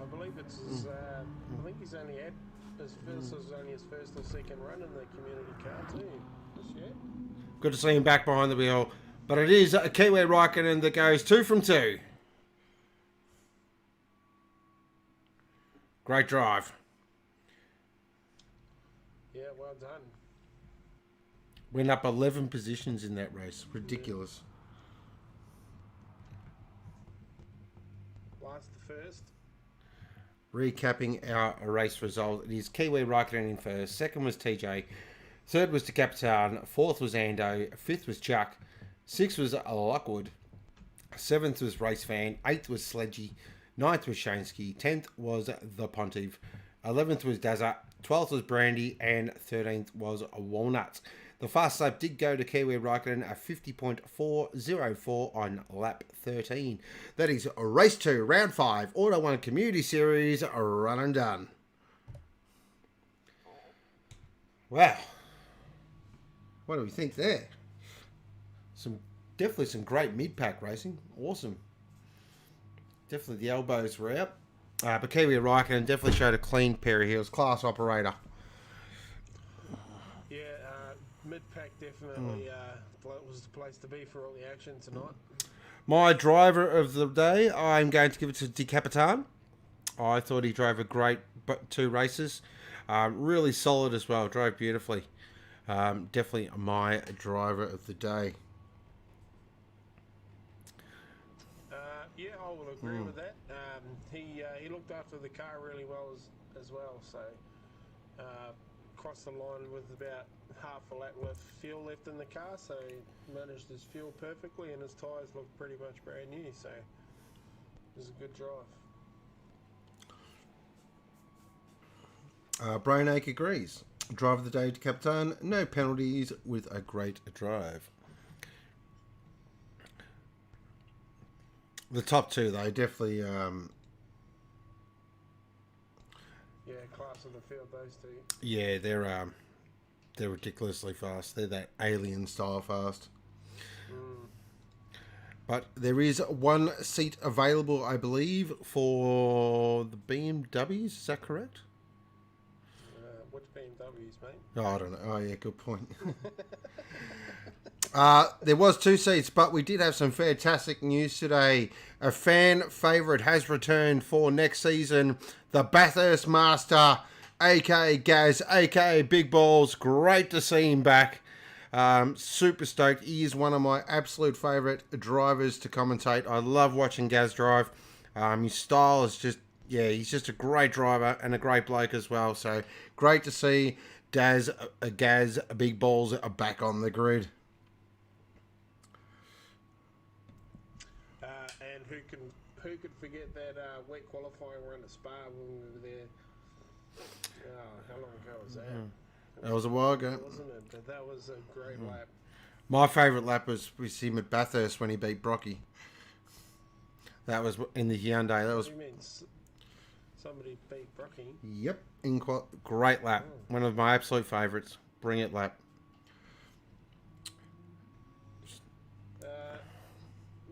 I believe it's his, I think he's only had this is only his first or second run in the community car too this year. Good to see him back behind the wheel. But it is a Kiwi Raikkonen that goes 2 from 2. Great drive. Yeah, well done. Went up 11 positions in that race. Ridiculous. Last to first. Recapping our race result, it is Kiwi Raikkonen in first. Second was TJ. Third was to Capitan. Fourth was Ando. Fifth was Chuck. Sixth was Lockwood. Seventh was Race Fan. Eighth was Sledgy. Ninth was Shaynsky. 10th was the Pontiff. 11th was Dazza. 12th was Brandy. And 13th was Walnuts. The fast lap did go to Kiwi Raikkonen at 50.404 on lap 13. That is race 2, round 5, Auto 1 Community Series, run and done. Wow. What do we think there? Definitely some great mid-pack racing. Awesome. Definitely the elbows were out. But Kiwi Raikkonen definitely showed a clean pair of heels. Class operator. Yeah, mid-pack definitely was the place to be for all the action tonight. My driver of the day, I'm going to give it to De Capitan. I thought he drove a great 2 races. Really solid as well. Drove beautifully. Definitely my driver of the day. Yeah, I will agree with that. He looked after the car really well as well. So crossed the line with about half a lap with fuel left in the car. So he managed his fuel perfectly, and his tyres looked pretty much brand new. So it was a good drive. Brainache agrees. Driver of the day to Capitan. No penalties with a great drive. The top 2, though, definitely... Yeah, class of the field, those 2. Yeah, they're ridiculously fast. They're that alien style fast. But there is 1 seat available, I believe, for the BMWs. Is that correct? Which BMWs, mate? Oh, I don't know. Oh, yeah, good point. There was 2 seats, but we did have some fantastic news today. A fan favourite has returned for next season. The Bathurst Master, a.k.a. Gaz, a.k.a. Big Balls. Great to see him back. Super stoked. He is one of my absolute favourite drivers to commentate. I love watching Gaz drive. His style is just, yeah, he's just a great driver and a great bloke as well. So great to see Gaz Big Balls are back on the grid. And who could forget that wet qualifying run at Spa when we were there? How long ago was that? That was a while ago, wasn't it? But that was a great lap. My favourite lap was with him at Bathurst when he beat Brocky. That was in the Hyundai. That was. What do you mean? Somebody beat Brocky? Yep, great lap. One of my absolute favourites. Brilliant lap.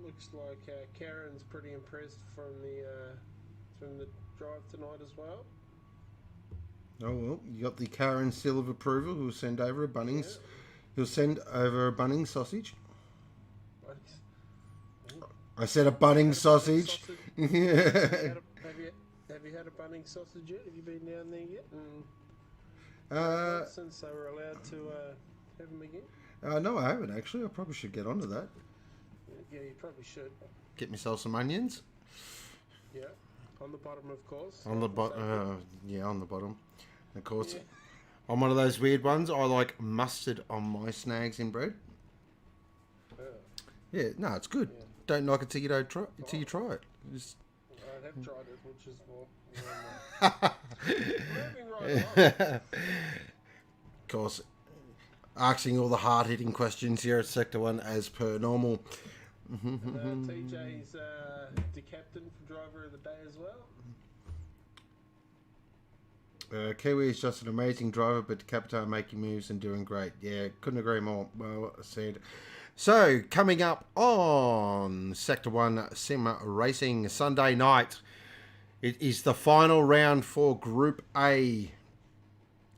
Looks like Karen's pretty impressed from the drive tonight as well. Oh well, you got the Karen seal of approval. Who'll send over a Bunnings. Yeah. He'll send over a Bunnings sausage. I said a Bunnings sausage. Have you had a Bunnings sausage yet? Have you been down there yet? Since they were allowed to have them again? No, I haven't actually. I probably should get onto that. Yeah, you probably should. Get myself some onions. Yeah, on the bottom, of course. On the bottom. Yeah, on the bottom. Of course. Yeah. I'm one of those weird ones. I like mustard on my snags in bread. Yeah, no, it's good. Yeah. Don't like it till you don't try. Till you try it. Just... I have tried it, which is more. Moving right along. Of course, asking all the hard-hitting questions here at Sector 1 as per normal. TJ's the captain for driver of the day as well. Kiwi is just an amazing driver, but Capitan making moves and doing great. Yeah, couldn't agree more. Well said. So, coming up on Sector 1 Sim Racing Sunday night, it is the final round for Group A.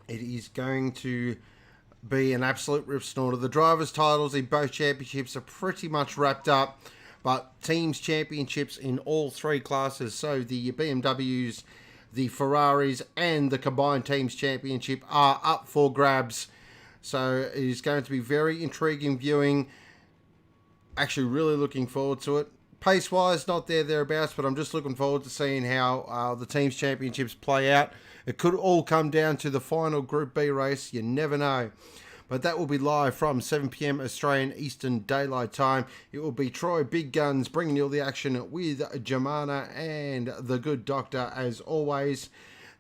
It is going to be an absolute rip snorter. The drivers' titles in both championships are pretty much wrapped up, but teams' championships in all three classes, so the BMWs, the Ferraris, and the combined teams' championship are up for grabs. So it is going to be very intriguing viewing. Actually, really looking forward to it. Pace-wise, not thereabouts, but I'm just looking forward to seeing how the teams' championships play out. It could all come down to the final Group B race. You never know. But that will be live from 7 p.m. Australian Eastern Daylight Time. It will be Troy Big Guns bringing you all the action with Jamana and the Good Doctor as always.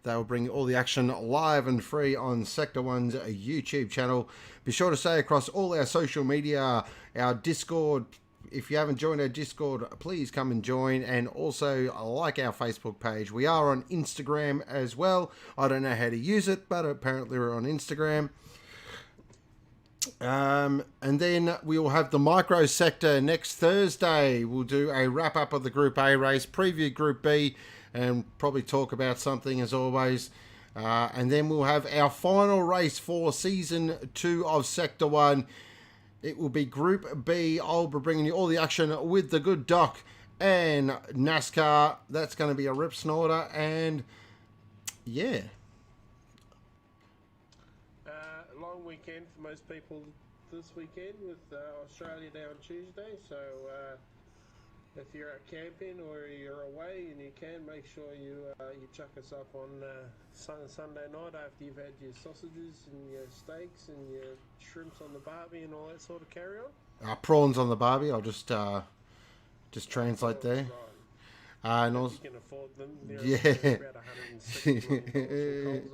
They will bring all the action live and free on Sector 1's YouTube channel. Be sure to stay across all our social media, our Discord. If you haven't joined our Discord, please come and join, and also like our Facebook page. We are on Instagram as well. I don't know how to use it, but apparently we're on Instagram. And then we will have the micro sector next Thursday. We'll do a wrap up of the Group A race, preview Group B, and probably talk about something as always. And then we'll have our final race for Season 2 of Sector 1. It will be Group B. I'll be bringing you all the action with the Good Doc and NASCAR. That's going to be a rip snorter, and yeah. Long weekend for most people this weekend with Australia Day on Tuesday. So if you're out camping or you're away and you can, make sure you chuck us up on Sunday night after you've had your sausages and your steaks and your shrimps on the barbie and all that sort of carry on. Prawns on the barbie. I'll just translate there. Right. And also, you can afford them. Yeah. About 160 Coles at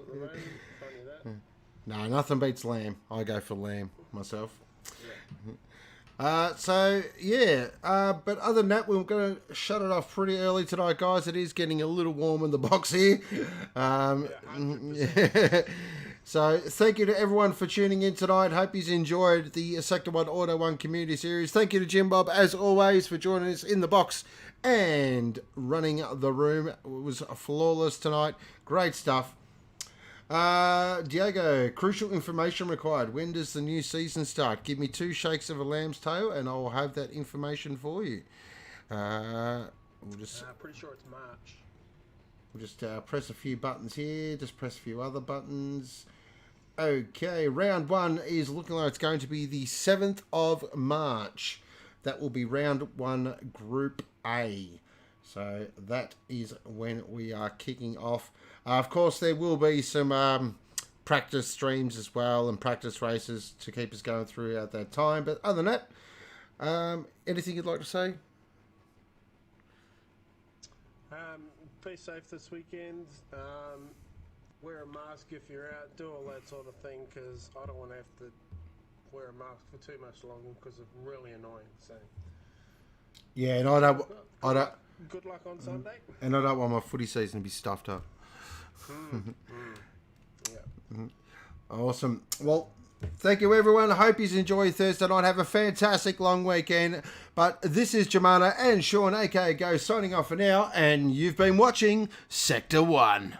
the moment. Funny that. No, nothing beats lamb. I go for lamb myself. Yeah. But other than that, we're going to shut it off pretty early tonight, guys. It is getting a little warm in the box here. So thank you to everyone for tuning in tonight. Hope you've enjoyed the Sector 1 Auto 1 Community Series. Thank you to Jim Bob, as always, for joining us in the box and running the room. It was flawless tonight. Great stuff. Diego, crucial information required. When does the new season start? Give me 2 shakes of a lamb's tail and I'll have that information for you. Pretty sure it's March. We'll just press a few buttons here. Just press a few other buttons. Okay, round 1 is looking like it's going to be the 7th of March. That will be round 1, Group A. So that is when we are kicking off. Of course, there will be some practice streams as well and practice races to keep us going throughout that time. But other than that, anything you'd like to say? Be safe this weekend. Wear a mask if you're out. Do all that sort of thing, because I don't want to have to wear a mask for too much longer because it's really annoying. So yeah, and I don't. Good luck on Sunday. And I don't want my footy season to be stuffed up. Yeah. Awesome. Well, thank you, everyone. I hope you enjoy Thursday night. Have a fantastic long weekend. But this is Jemana and Sean, aka Go, signing off for now. And you've been watching Sector 1.